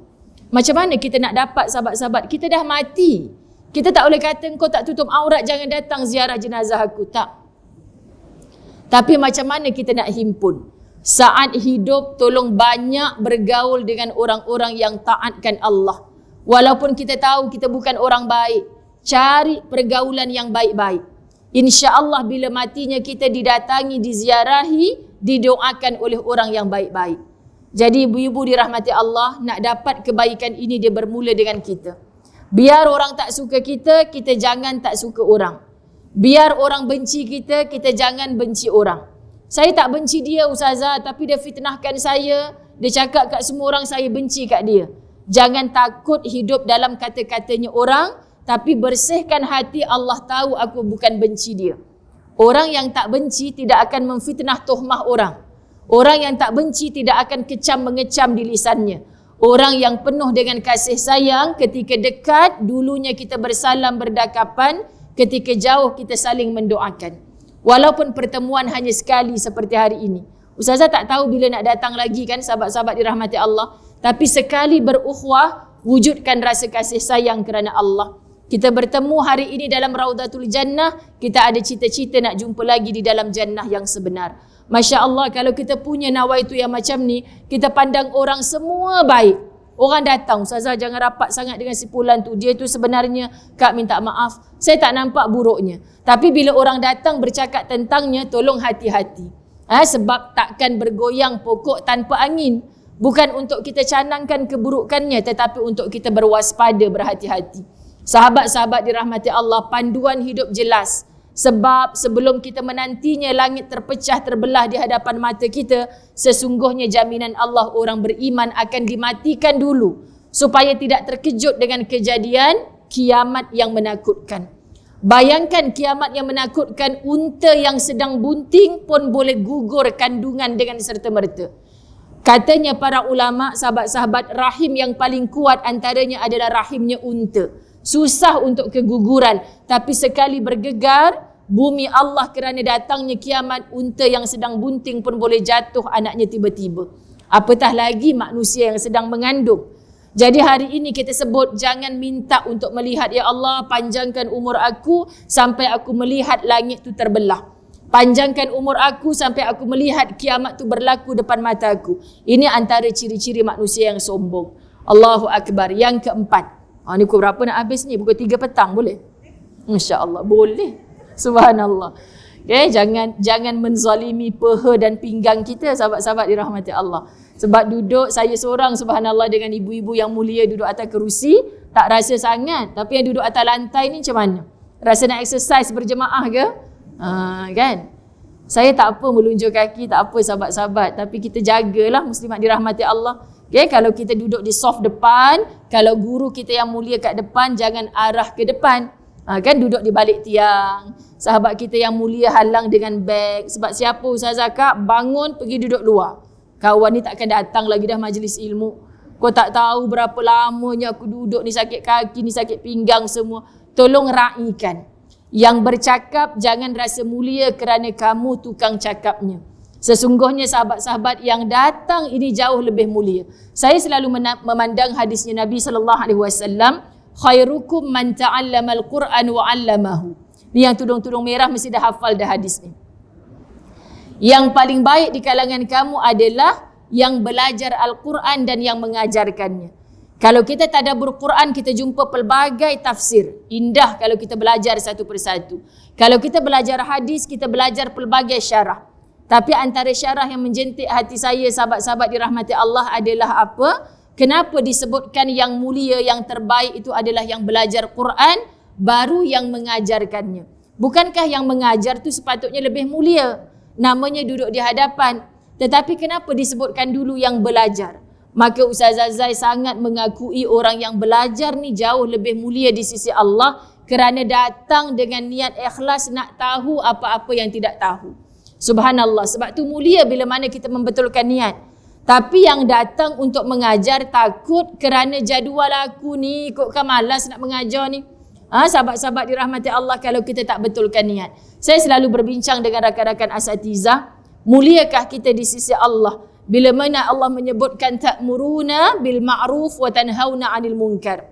Macam mana kita nak dapat sahabat-sahabat? Kita dah mati. Kita tak boleh kata engkau tak tutup aurat, jangan datang ziarah jenazah aku. Tak. Tapi macam mana kita nak himpun? Saat hidup, tolong banyak bergaul dengan orang-orang yang taatkan Allah. Walaupun kita tahu kita bukan orang baik, cari pergaulan yang baik-baik. InsyaAllah bila matinya kita didatangi, diziarahi, didoakan oleh orang yang baik-baik. Jadi ibu-ibu dirahmati Allah, nak dapat kebaikan ini dia bermula dengan kita. Biar orang tak suka kita, kita jangan tak suka orang. Biar orang benci kita, kita jangan benci orang. Saya tak benci dia Ustazah, tapi dia fitnahkan saya. Dia cakap kat semua orang saya benci kat dia. Jangan takut hidup dalam kata-katanya orang, tapi bersihkan hati. Allah tahu aku bukan benci dia. Orang yang tak benci tidak akan memfitnah tuhmah orang. Orang yang tak benci tidak akan kecam mengecam di lisannya. Orang yang penuh dengan kasih sayang, ketika dekat dulunya kita bersalam berdakapan, ketika jauh kita saling mendoakan. Walaupun pertemuan hanya sekali seperti hari ini. Ustazah tak tahu bila nak datang lagi kan sahabat-sahabat dirahmati Allah. Tapi sekali berukhuwah, wujudkan rasa kasih sayang kerana Allah. Kita bertemu hari ini dalam Raudatul Jannah, kita ada cita-cita nak jumpa lagi di dalam jannah yang sebenar. Masya Allah, kalau kita punya nawaitu yang macam ni, kita pandang orang semua baik. Orang datang, Ustazah jangan rapat sangat dengan si Fulan tu. Dia tu sebenarnya, Kak minta maaf, saya tak nampak buruknya. Tapi bila orang datang bercakap tentangnya, tolong hati-hati. Sebab takkan bergoyang pokok tanpa angin. Bukan untuk kita canangkan keburukannya, tetapi untuk kita berwaspada, berhati-hati. Sahabat-sahabat dirahmati Allah, panduan hidup jelas. Sebab sebelum kita menantinya langit terpecah, terbelah di hadapan mata kita, sesungguhnya jaminan Allah orang beriman akan dimatikan dulu supaya tidak terkejut dengan kejadian kiamat yang menakutkan. Bayangkan kiamat yang menakutkan, unta yang sedang bunting pun boleh gugur kandungan dengan serta-merta. Katanya para ulama, sahabat-sahabat, rahim yang paling kuat antaranya adalah rahimnya unta. Susah untuk keguguran, tapi sekali bergegar bumi Allah kerana datangnya kiamat, unta yang sedang bunting pun boleh jatuh anaknya tiba-tiba. Apatah lagi manusia yang sedang mengandung. Jadi hari ini kita sebut, jangan minta untuk melihat, ya Allah panjangkan umur aku sampai aku melihat langit tu terbelah. Panjangkan umur aku sampai aku melihat kiamat tu berlaku depan mata aku. Ini antara ciri-ciri manusia yang sombong. Allahu Akbar. Yang keempat. Ni pukul berapa nak habis ni? Pukul 3 petang boleh? InsyaAllah boleh. Subhanallah. Okay, jangan menzalimi peha dan pinggang kita, sahabat-sahabat dirahmati Allah. Sebab duduk saya seorang, subhanallah, dengan ibu-ibu yang mulia duduk atas kerusi, tak rasa sangat. Tapi yang duduk atas lantai ni macam mana? Rasa nak exercise berjemaah ke? Kan? Saya tak apa melunjuk kaki, tak apa sahabat-sahabat. Tapi kita jagalah muslimat dirahmati Allah. Okay, kalau kita duduk di soft depan, kalau guru kita yang mulia kat depan, jangan arah ke depan. Kan duduk di balik tiang. Sahabat kita yang mulia halang dengan beg. Sebab siapa Ustazah Kak bangun pergi duduk luar. Kawan ni takkan datang lagi dah majlis ilmu. Kau tak tahu berapa lamanya aku duduk ni, sakit kaki ni, sakit pinggang semua. Tolong raikan. Yang bercakap jangan rasa mulia kerana kamu tukang cakapnya. Sesungguhnya sahabat-sahabat yang datang ini jauh lebih mulia. Saya selalu memandang hadisnya Nabi SAW, khairukum man ta'allama al-Quran wa 'allamahu. Ni yang tudung-tudung merah mesti dah hafal dah hadis ni. Yang paling baik di kalangan kamu adalah yang belajar Al-Quran dan yang mengajarkannya. Kalau kita tadabbur Quran, kita jumpa pelbagai tafsir. Indah kalau kita belajar satu persatu. Kalau kita belajar hadis, kita belajar pelbagai syarah. Tapi antara syarah yang menjentik hati saya, sahabat-sahabat dirahmati Allah, adalah apa? Kenapa disebutkan yang mulia, yang terbaik itu adalah yang belajar Quran, baru yang mengajarkannya? Bukankah yang mengajar tu sepatutnya lebih mulia? Namanya duduk di hadapan. Tetapi kenapa disebutkan dulu yang belajar? Maka Ustazah Zai sangat mengakui orang yang belajar ni jauh lebih mulia di sisi Allah kerana datang dengan niat ikhlas nak tahu apa-apa yang tidak tahu. Subhanallah. Sebab tu mulia bila mana kita membetulkan niat. Tapi yang datang untuk mengajar takut kerana jadual aku ni, ikutkan malas nak mengajar ni. Sahabat-sahabat dirahmati Allah, kalau kita tak betulkan niat. Saya selalu berbincang dengan rakan-rakan asatizah, muliakah kita di sisi Allah bila mana Allah menyebutkan ta'muruna bil ma'ruf wa tanhauna 'anil munkar.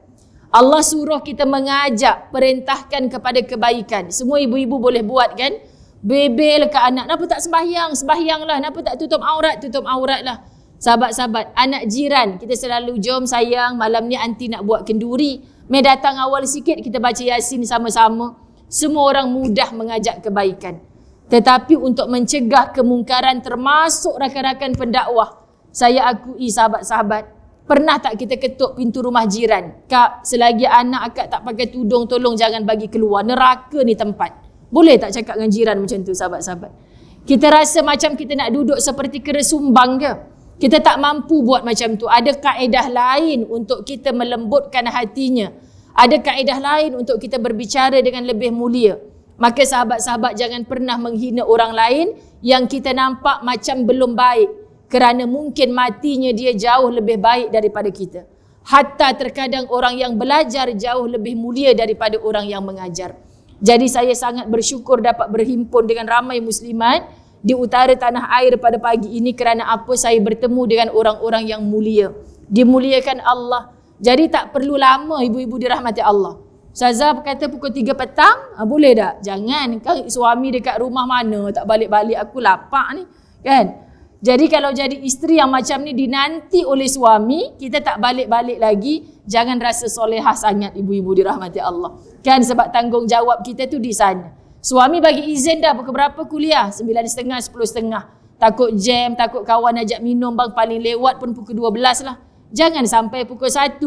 Allah suruh kita mengajak, perintahkan kepada kebaikan. Semua ibu-ibu boleh buat kan? Bebel ke anak, kenapa tak sembahyang? Sembahyanglah. Kenapa tak tutup aurat? Tutup auratlah. Sahabat-sahabat, anak jiran, kita selalu, jom sayang, malam ni aunty nak buat kenduri. Mai datang awal sikit, kita baca Yasin sama-sama. Semua orang mudah mengajak kebaikan. Tetapi untuk mencegah kemungkaran, termasuk rakan-rakan pendakwah, saya akui sahabat-sahabat, pernah tak kita ketuk pintu rumah jiran? Kak, selagi anak akak tak pakai tudung, tolong jangan bagi keluar. Neraka ni tempat. Boleh tak cakap dengan jiran macam tu, sahabat-sahabat? Kita rasa macam kita nak duduk seperti kera sumbang ke? Kita tak mampu buat macam tu. Ada kaedah lain untuk kita melembutkan hatinya. Ada kaedah lain untuk kita berbicara dengan lebih mulia. Maka sahabat-sahabat jangan pernah menghina orang lain yang kita nampak macam belum baik. Kerana mungkin matinya dia jauh lebih baik daripada kita. Hatta terkadang orang yang belajar jauh lebih mulia daripada orang yang mengajar. Jadi saya sangat bersyukur dapat berhimpun dengan ramai muslimat di utara tanah air pada pagi ini kerana apa? Saya bertemu dengan orang-orang yang mulia. Dimuliakan Allah. Jadi tak perlu lama ibu-ibu dirahmati Allah. Ustazah kata pukul 3 petang, boleh tak? Jangan, kan suami dekat rumah mana tak balik-balik, aku lapar ni. Kan? Jadi kalau jadi isteri yang macam ni dinanti oleh suami, kita tak balik-balik lagi, jangan rasa solehah sangat ibu-ibu dirahmati Allah. Kan sebab tanggungjawab kita tu di sana. Suami bagi izin dah pukul berapa kuliah? 9.30, 10.30. takut jam, takut kawan ajak minum bang, paling lewat pun pukul 12 lah. Jangan sampai pukul 1.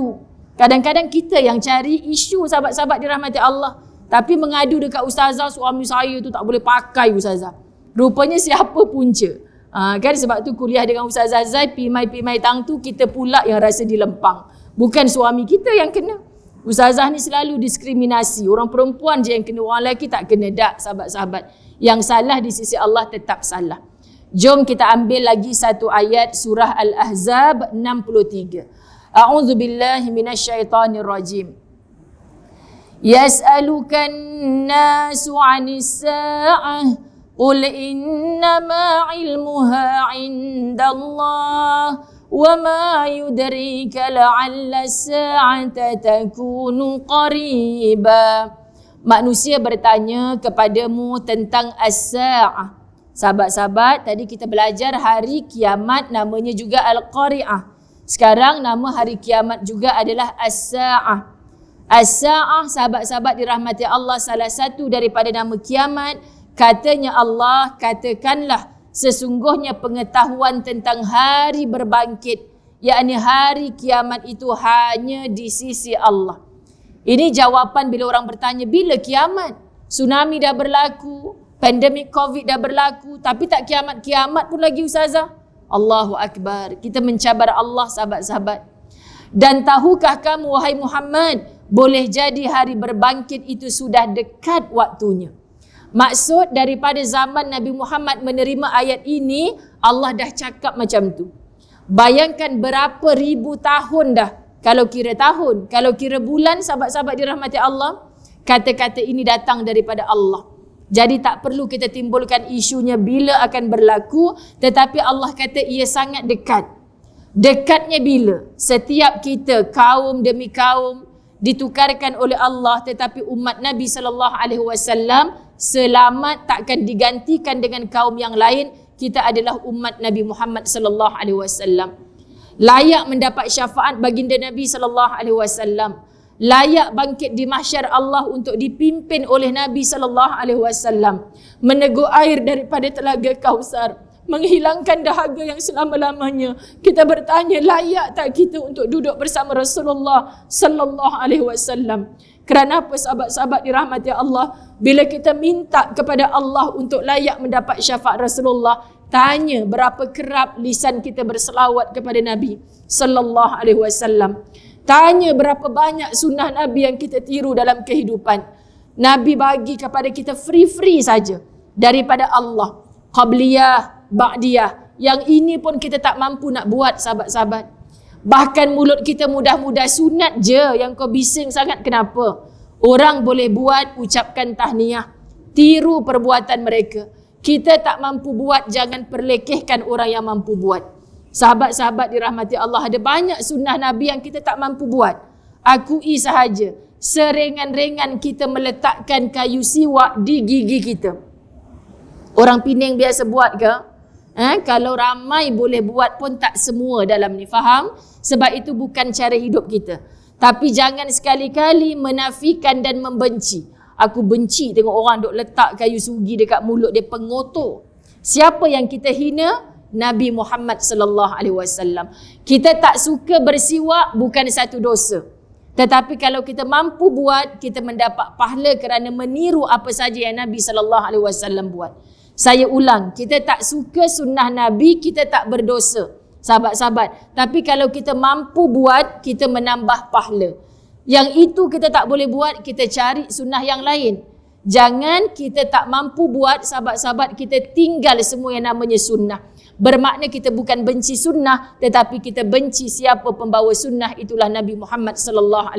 Kadang-kadang kita yang cari isu sahabat-sahabat dirahmati Allah, tapi mengadu dekat ustazah, suami saya tu tak boleh pakai ustazah. Rupanya siapa punca? Kan sebab tu kuliah dengan Ustazah Zai, pimai-pimai tang tu kita pula yang rasa dilempang. Bukan suami kita yang kena. Ustazah ni selalu diskriminasi. Orang perempuan je yang kena, orang lelaki tak kena. Tak, sahabat-sahabat. Yang salah di sisi Allah tetap salah. Jom kita ambil lagi satu ayat surah Al-Ahzab 63. A'udzu billahi minasyaitonir rajim. Yas'alukan nasu 'anis sa'ah qul innama 'ilmuha 'indallah wa ma yudrika la'alla as-sa'ata takunu qariba. Manusia bertanya kepadamu tentang as-sa'ah. Sahabat-sahabat, tadi kita belajar hari kiamat namanya juga Al-Qari'ah. Sekarang nama hari kiamat juga adalah As-Sa'ah. As-Sa'ah, sahabat-sahabat dirahmati Allah, salah satu daripada nama kiamat. Katanya Allah, katakanlah sesungguhnya pengetahuan tentang hari berbangkit, yakni hari kiamat itu hanya di sisi Allah. Ini jawapan bila orang bertanya, bila kiamat? Tsunami dah berlaku, pandemik COVID dah berlaku, tapi tak kiamat-kiamat pun lagi ustazah. Allahu Akbar. Kita mencabar Allah, sahabat-sahabat. Dan tahukah kamu wahai Muhammad, boleh jadi hari berbangkit itu sudah dekat waktunya. Maksud daripada zaman Nabi Muhammad menerima ayat ini, Allah dah cakap macam tu. Bayangkan berapa ribu tahun dah. Kalau kira tahun, kalau kira bulan, sahabat-sahabat dirahmati Allah, kata-kata ini datang daripada Allah. Jadi tak perlu kita timbulkan isunya bila akan berlaku, tetapi Allah kata ia sangat dekat. Dekatnya bila? Setiap kita, kaum demi kaum, ditukarkan oleh Allah, tetapi umat Nabi SAW selamat, takkan digantikan dengan kaum yang lain. Kita adalah umat Nabi Muhammad SAW. Layak mendapat syafaat baginda Nabi SAW. Layak bangkit di mahsyar Allah untuk dipimpin oleh Nabi SAW, meneguh air daripada telaga Kausar, menghilangkan dahaga yang selama-lamanya. Kita bertanya, layak tak kita untuk duduk bersama Rasulullah SAW? Kerana apa sahabat-sahabat dirahmati Allah? Bila kita minta kepada Allah untuk layak mendapat syafaat Rasulullah, tanya berapa kerap lisan kita berselawat kepada Nabi SAW. Tanya berapa banyak sunnah Nabi yang kita tiru dalam kehidupan. Nabi bagi kepada kita free-free saja daripada Allah. Qabliyah, Ba'diyah. Yang ini pun kita tak mampu nak buat, sahabat-sahabat. Bahkan mulut kita mudah-mudah sunat je yang kau bising sangat, kenapa? Orang boleh buat, ucapkan tahniah, tiru perbuatan mereka. Kita tak mampu buat, jangan perlekehkan orang yang mampu buat. Sahabat-sahabat dirahmati Allah, ada banyak sunnah Nabi yang kita tak mampu buat. Akui sahaja, seringan-ringan kita meletakkan kayu siwak di gigi kita. Orang Pening biasa buat ke? Kalau ramai boleh buat pun tak semua dalam ni, faham? Sebab itu bukan cara hidup kita. Tapi jangan sekali-kali menafikan dan membenci. Aku benci tengok orang duk letak kayu sugi dekat mulut dia, pengotor. Siapa yang kita hina? Nabi Muhammad SAW. Kita tak suka bersiwak bukan satu dosa. Tetapi kalau kita mampu buat, kita mendapat pahala kerana meniru apa saja yang Nabi SAW buat. Saya ulang, kita tak suka sunnah Nabi, kita tak berdosa, sahabat-sahabat. Tapi kalau kita mampu buat, kita menambah pahala. Yang itu kita tak boleh buat, kita cari sunnah yang lain. Jangan kita tak mampu buat, sahabat-sahabat, kita tinggal semua yang namanya sunnah. Bermakna kita bukan benci sunnah, tetapi kita benci siapa pembawa sunnah, itulah Nabi Muhammad SAW.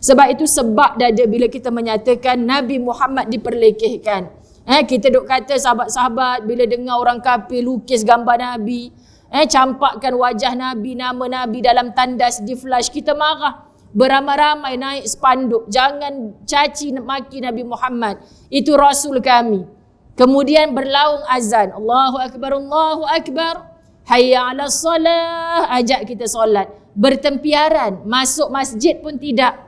Sebab itu sebab dada bila kita menyatakan Nabi Muhammad diperlekehkan. Kita duk kata sahabat-sahabat bila dengar orang kafir lukis gambar Nabi, campakkan wajah Nabi, nama Nabi dalam tandas di flash, kita marah. Beramai-ramai naik spanduk, jangan caci maki Nabi Muhammad, itu Rasul kami. Kemudian berlaung azan, Allahu Akbar, Allahu Akbar, hayya ala salah, ajak kita solat. Bertempiaran, masuk masjid pun tidak.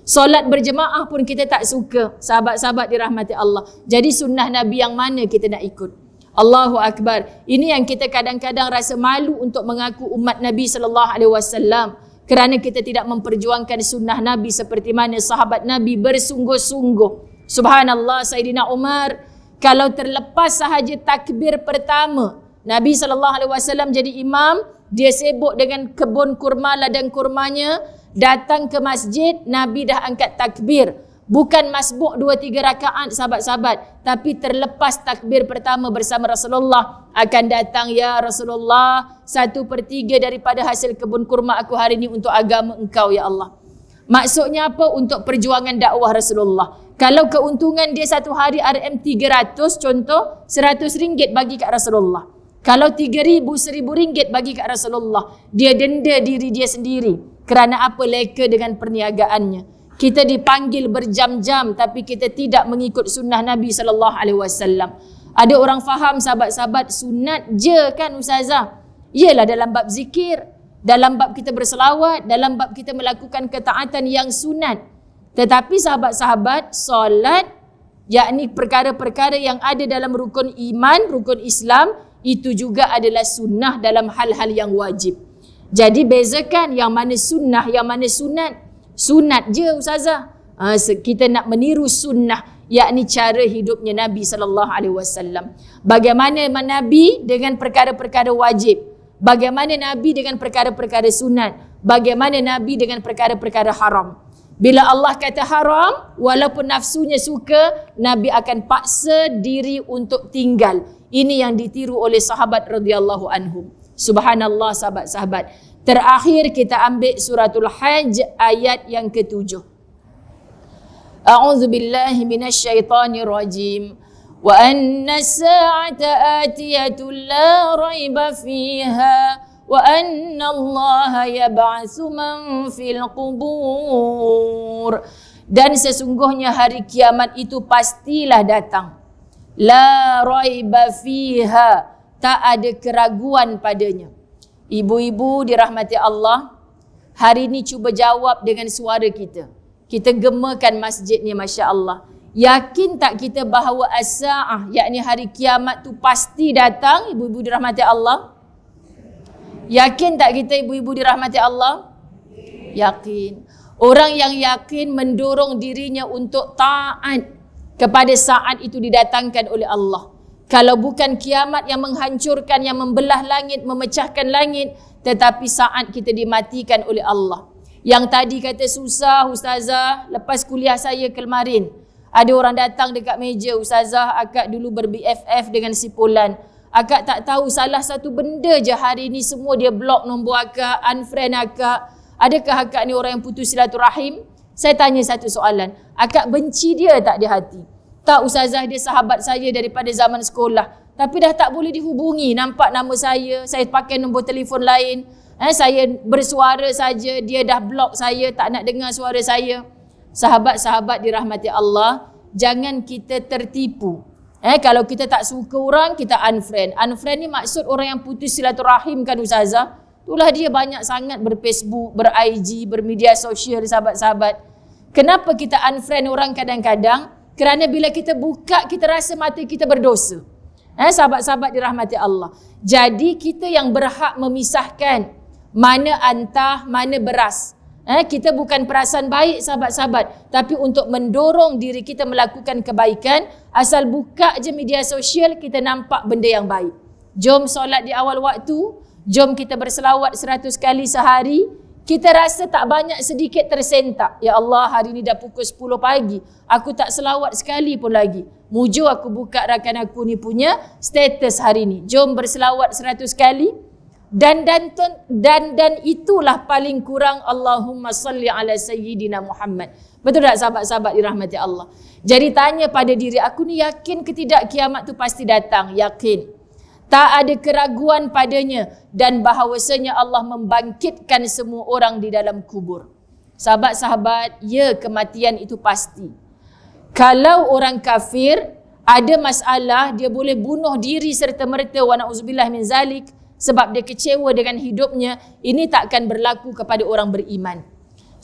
Solat berjemaah pun kita tak suka, sahabat-sahabat dirahmati Allah. Jadi sunnah Nabi yang mana kita nak ikut? Allahu Akbar. Ini yang kita kadang-kadang rasa malu untuk mengaku umat Nabi sallallahu alaihi wasallam kerana kita tidak memperjuangkan sunnah Nabi seperti mana sahabat Nabi bersungguh-sungguh. Subhanallah, Sayyidina Umar kalau terlepas sahaja takbir pertama, Nabi sallallahu alaihi wasallam jadi imam, dia sibuk dengan kebun kurma, ladang kurmanya, datang ke masjid, Nabi dah angkat takbir. Bukan masbuk 2-3 rakaat sahabat-sahabat, tapi terlepas takbir pertama bersama Rasulullah akan datang, ya Rasulullah, 1/3 daripada hasil kebun kurma aku hari ini untuk agama engkau ya Allah. Maksudnya apa? Untuk perjuangan dakwah Rasulullah. Kalau keuntungan dia satu hari RM300 contoh, RM100 bagi kat Rasulullah. Kalau 3,000, RM1,000 bagi kat Rasulullah. Dia denda diri dia sendiri. Kerana apa? Leka dengan perniagaannya. Kita dipanggil berjam-jam tapi kita tidak mengikut sunnah Nabi sallallahu alaihi wasallam. Ada orang faham sahabat-sahabat sunat je kan ustazah. Iyalah dalam bab zikir, dalam bab kita berselawat, dalam bab kita melakukan ketaatan yang sunat. Tetapi sahabat-sahabat, solat yakni perkara-perkara yang ada dalam rukun iman, rukun Islam, itu juga adalah sunnah dalam hal-hal yang wajib. Jadi bezakan yang mana sunnah, yang mana sunat. Sunat je ustazah. Kita nak meniru sunnah, yakni cara hidupnya Nabi sallallahu alaihi wasallam. Bagaimana Nabi dengan perkara-perkara wajib, bagaimana Nabi dengan perkara-perkara sunat, bagaimana Nabi dengan perkara-perkara haram. Bila Allah kata haram, walaupun nafsunya suka, Nabi akan paksa diri untuk tinggal. Ini yang ditiru oleh sahabat radhiyallahu anhum. Subhanallah sahabat-sahabat. Terakhir kita ambil suratul Hajj ayat yang ke-7. A'udzu billahi minasyaitonir rajim. Wa anna as-sa'ata atiyatun la raiba fiha wa anna Allaha yab'atsu man fil qubur. Dan sesungguhnya hari kiamat itu pastilah datang. La raiba fiha, tak ada keraguan padanya. Ibu-ibu dirahmati Allah, hari ini cuba jawab dengan suara kita. Kita gemakan masjid ni, Masya Allah. Yakin tak kita bahawa as-sa'ah, yakni hari kiamat tu pasti datang, ibu-ibu dirahmati Allah? Yakin tak kita ibu-ibu dirahmati Allah? Yakin. Orang yang yakin mendorong dirinya untuk taat kepada saat itu didatangkan oleh Allah. Kalau bukan kiamat yang menghancurkan, yang membelah langit, memecahkan langit, tetapi saat kita dimatikan oleh Allah. Yang tadi kata susah ustazah, lepas kuliah saya kemarin, ada orang datang dekat meja, ustazah, akak dulu ber-BFF dengan si Fulan. Akak tak tahu salah satu benda je hari ni semua dia block nombor akak, unfriend akak. Adakah akak ni orang yang putus silaturahim? Saya tanya satu soalan, akak benci dia tak di hati? Tak ustazah, dia sahabat saya daripada zaman sekolah. Tapi dah tak boleh dihubungi. Nampak nama saya pakai nombor telefon lain. Saya bersuara saja, dia dah blok saya, tak nak dengar suara saya. Sahabat-sahabat dirahmati Allah, jangan kita tertipu. Kalau kita tak suka orang, kita unfriend. Unfriend ni maksud orang yang putus silaturahim kan ustazah. Itulah dia banyak sangat ber-Facebook, ber-IG, bermedia sosial sahabat-sahabat. Kenapa kita unfriend orang kadang-kadang? Kerana bila kita buka, kita rasa mata kita berdosa. Sahabat-sahabat dirahmati Allah. Jadi kita yang berhak memisahkan mana antah, mana beras. Kita bukan perasan baik sahabat-sahabat, tapi untuk mendorong diri kita melakukan kebaikan. Asal buka je media sosial, kita nampak benda yang baik. Jom solat di awal waktu, jom kita berselawat 100 kali sehari. Kita rasa tak banyak, sedikit tersentak. Ya Allah, hari ni dah pukul 10 pagi. Aku tak selawat sekali pun lagi. Mujur aku buka rakan aku ni punya status hari ni. Jom berselawat 100 kali. Dan itulah paling kurang Allahumma salli ala Sayyidina Muhammad. Betul tak sahabat-sahabat dirahmati Allah? Jadi tanya pada diri aku ni, yakin ke tidak kiamat tu pasti datang? Yakin. Tak ada keraguan padanya dan bahawasanya Allah membangkitkan semua orang di dalam kubur. Sahabat-sahabat, ya, kematian itu pasti. Kalau orang kafir ada masalah, dia boleh bunuh diri serta-merta, wa na'udzubillah min zalik, sebab dia kecewa dengan hidupnya. Ini takkan berlaku kepada orang beriman.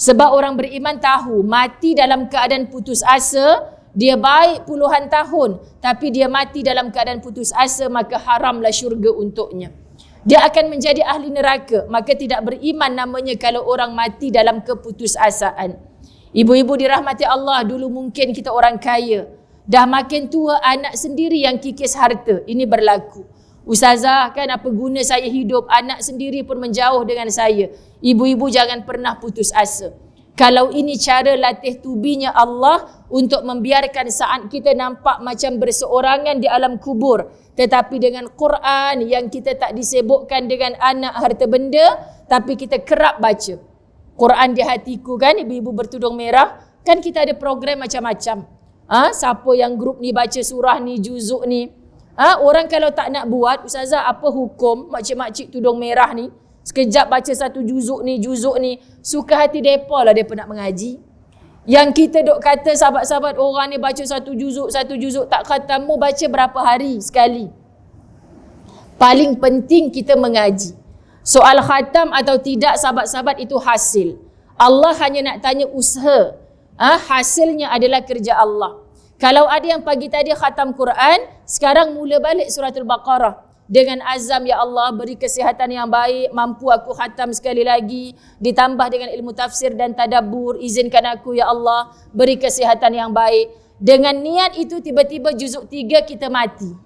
Sebab orang beriman tahu mati dalam keadaan putus asa dia baik puluhan tahun tapi dia mati dalam keadaan putus asa, maka haramlah syurga untuknya. Dia akan menjadi ahli neraka. Maka tidak beriman namanya kalau orang mati dalam keputusasaan. Ibu-ibu dirahmati Allah, dulu mungkin kita orang kaya, dah makin tua anak sendiri yang kikis harta. Ini berlaku. Ustazah, kan apa guna saya hidup, anak sendiri pun menjauh dengan saya. Ibu-ibu jangan pernah putus asa. Kalau ini cara latih tubinya Allah untuk membiarkan saat kita nampak macam berseorangan di alam kubur, tetapi dengan Quran yang kita tak disibukkan dengan anak harta benda, tapi kita kerap baca Quran di hatiku, kan ibu-ibu bertudung merah, kan kita ada program macam-macam. Siapa yang grup ni baca surah ni, juzuk ni. Orang kalau tak nak buat, ustazah apa hukum makcik-makcik tudung merah ni sekejap baca satu juzuk ni, suka hati depa lah depa nak mengaji. Yang kita duk kata sahabat-sahabat orang ni baca satu juzuk tak khatam, mau baca berapa hari sekali. Paling penting kita mengaji. Soal khatam atau tidak sahabat-sahabat itu hasil. Allah hanya nak tanya usaha. Hasilnya adalah kerja Allah. Kalau ada yang pagi tadi khatam Quran, sekarang mula balik suratul Baqarah. Dengan azam, ya Allah beri kesihatan yang baik, mampu aku khatam sekali lagi, ditambah dengan ilmu tafsir dan tadabbur, izinkan aku ya Allah beri kesihatan yang baik. Dengan niat itu tiba-tiba juzuk 3 kita mati.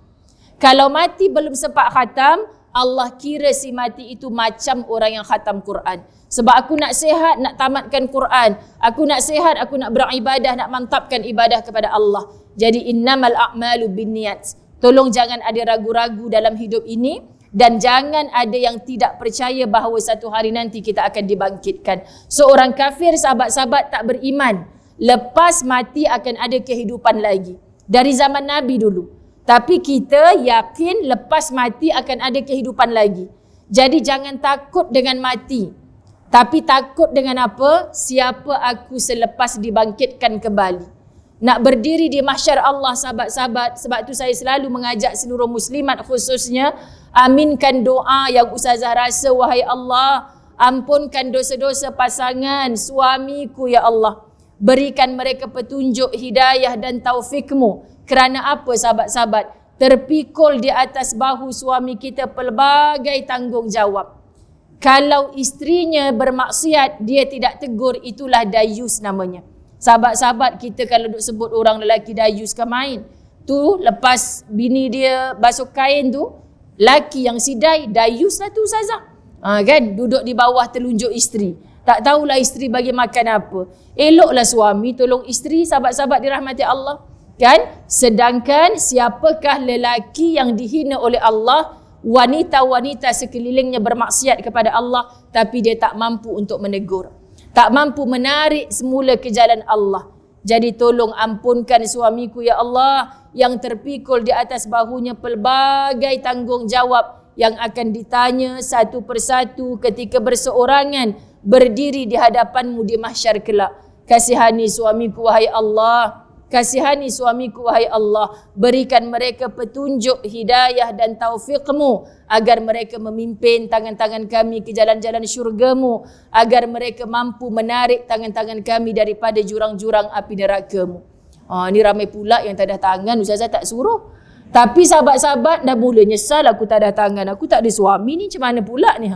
Kalau mati belum sempat khatam, Allah kira si mati itu macam orang yang khatam Quran. Sebab aku nak sihat, nak tamatkan Quran. Aku nak sihat, aku nak beribadah, nak mantapkan ibadah kepada Allah. Jadi innamal a'malu binniyat. Tolong jangan ada ragu-ragu dalam hidup ini, dan jangan ada yang tidak percaya bahawa satu hari nanti kita akan dibangkitkan. Seorang kafir, sahabat-sahabat, tak beriman lepas mati akan ada kehidupan lagi. Dari zaman Nabi dulu. Tapi kita yakin lepas mati akan ada kehidupan lagi. Jadi jangan takut dengan mati. Tapi takut dengan apa? Siapa aku selepas dibangkitkan kembali. Nak berdiri di mahsyar Allah, sahabat-sahabat. Sebab tu saya selalu mengajak seluruh muslimat khususnya, aminkan doa yang ustazah rasa, wahai Allah, ampunkan dosa-dosa pasangan suamiku ya Allah. Berikan mereka petunjuk, hidayah dan taufikmu. Kerana apa sahabat-sahabat? Terpikul di atas bahu suami kita pelbagai tanggungjawab. Kalau isterinya bermaksiat, dia tidak tegur, itulah dayus namanya. Sahabat-sahabat kita kalau duk sebut orang lelaki dayus kan main. Tu lepas bini dia basuh kain tu, laki yang sidai, dayus lah tu ustazah. Kan duduk di bawah telunjuk isteri. Tak tahulah isteri bagi makan apa. Eloklah suami tolong isteri, sahabat-sahabat dirahmati Allah. Kan? Sedangkan siapakah lelaki yang dihina oleh Allah? Wanita-wanita sekelilingnya bermaksiat kepada Allah, tapi dia tak mampu untuk menegur. Tak mampu menarik semula ke jalan Allah. Jadi tolong ampunkan suamiku ya Allah yang terpikul di atas bahunya pelbagai tanggungjawab yang akan ditanya satu persatu ketika berseorangan berdiri di hadapanmu di mahsyar kelak. Kasihani suamiku wahai Allah. Kasihani suamiku wahai Allah. Berikan mereka petunjuk, hidayah dan taufikmu agar mereka memimpin tangan-tangan kami ke jalan-jalan syurgamu, agar mereka mampu menarik tangan-tangan kami daripada jurang-jurang api nerakamu. Ni ramai pula yang tak ada tangan, ustazah tak suruh. Tapi sahabat-sahabat dah mula nyesal, aku tak ada tangan, aku tak ada suami ni, macam mana pula ni?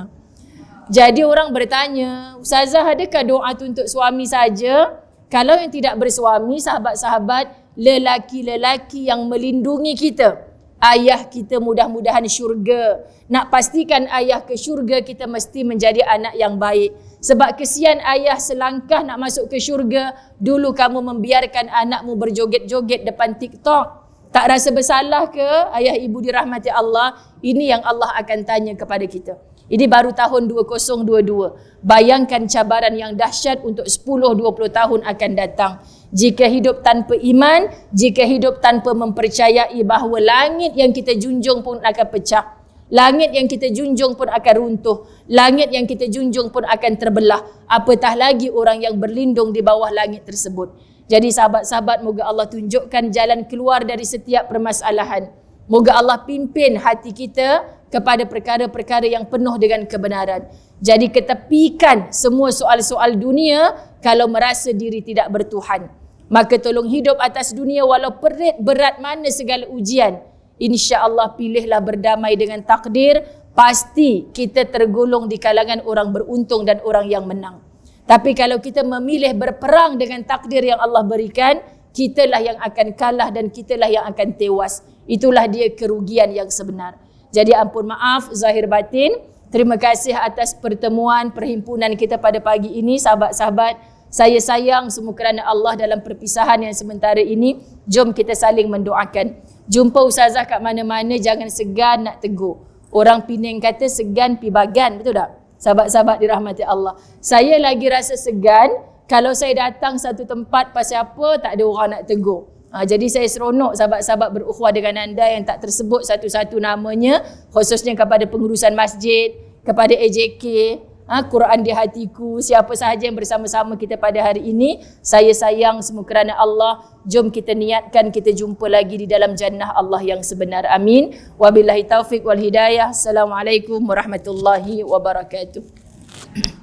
Jadi orang bertanya, ustazah adakah doa tu untuk suami saja? Kalau yang tidak bersuami, sahabat-sahabat, lelaki-lelaki yang melindungi kita, ayah kita mudah-mudahan syurga. Nak pastikan ayah ke syurga, kita mesti menjadi anak yang baik. Sebab kesian ayah selangkah nak masuk ke syurga, dulu kamu membiarkan anakmu berjoget-joget depan TikTok. Tak rasa bersalah ke ayah ibu dirahmati Allah? Ini yang Allah akan tanya kepada kita. Ini baru tahun 2022. Bayangkan cabaran yang dahsyat untuk 10-20 tahun akan datang. Jika hidup tanpa iman, jika hidup tanpa mempercayai bahawa langit yang kita junjung pun akan pecah. Langit yang kita junjung pun akan runtuh. Langit yang kita junjung pun akan terbelah. Apatah lagi orang yang berlindung di bawah langit tersebut. Jadi sahabat-sahabat, moga Allah tunjukkan jalan keluar dari setiap permasalahan. Moga Allah pimpin hati kita kepada perkara-perkara yang penuh dengan kebenaran. Jadi ketepikan semua soal-soal dunia kalau merasa diri tidak bertuhan. Maka tolong hidup atas dunia walau berat mana segala ujian. InsyaAllah pilihlah berdamai dengan takdir. Pasti kita tergolong di kalangan orang beruntung dan orang yang menang. Tapi kalau kita memilih berperang dengan takdir yang Allah berikan, kitalah yang akan kalah dan kitalah yang akan tewas. Itulah dia kerugian yang sebenar. Jadi ampun maaf zahir batin. Terima kasih atas pertemuan perhimpunan kita pada pagi ini, sahabat-sahabat. Saya sayang semua kerana Allah dalam perpisahan yang sementara ini. Jom kita saling mendoakan. Jumpa ustazah kat mana-mana, jangan segan nak tegur. Orang Penang kata segan pi bagan, betul tak? Sahabat-sahabat dirahmati Allah. Saya lagi rasa segan kalau saya datang satu tempat pasal apa tak ada orang nak tegur. Jadi saya seronok sahabat-sahabat berukhuwah dengan anda yang tak tersebut satu-satu namanya, khususnya kepada pengurusan masjid, kepada AJK, Quran di hatiku, siapa sahaja yang bersama-sama kita pada hari ini. Saya sayang semua kerana Allah. Jom kita niatkan kita jumpa lagi di dalam jannah Allah yang sebenar. Amin. Wabillahi taufiq wal hidayah. Assalamualaikum warahmatullahi wabarakatuh.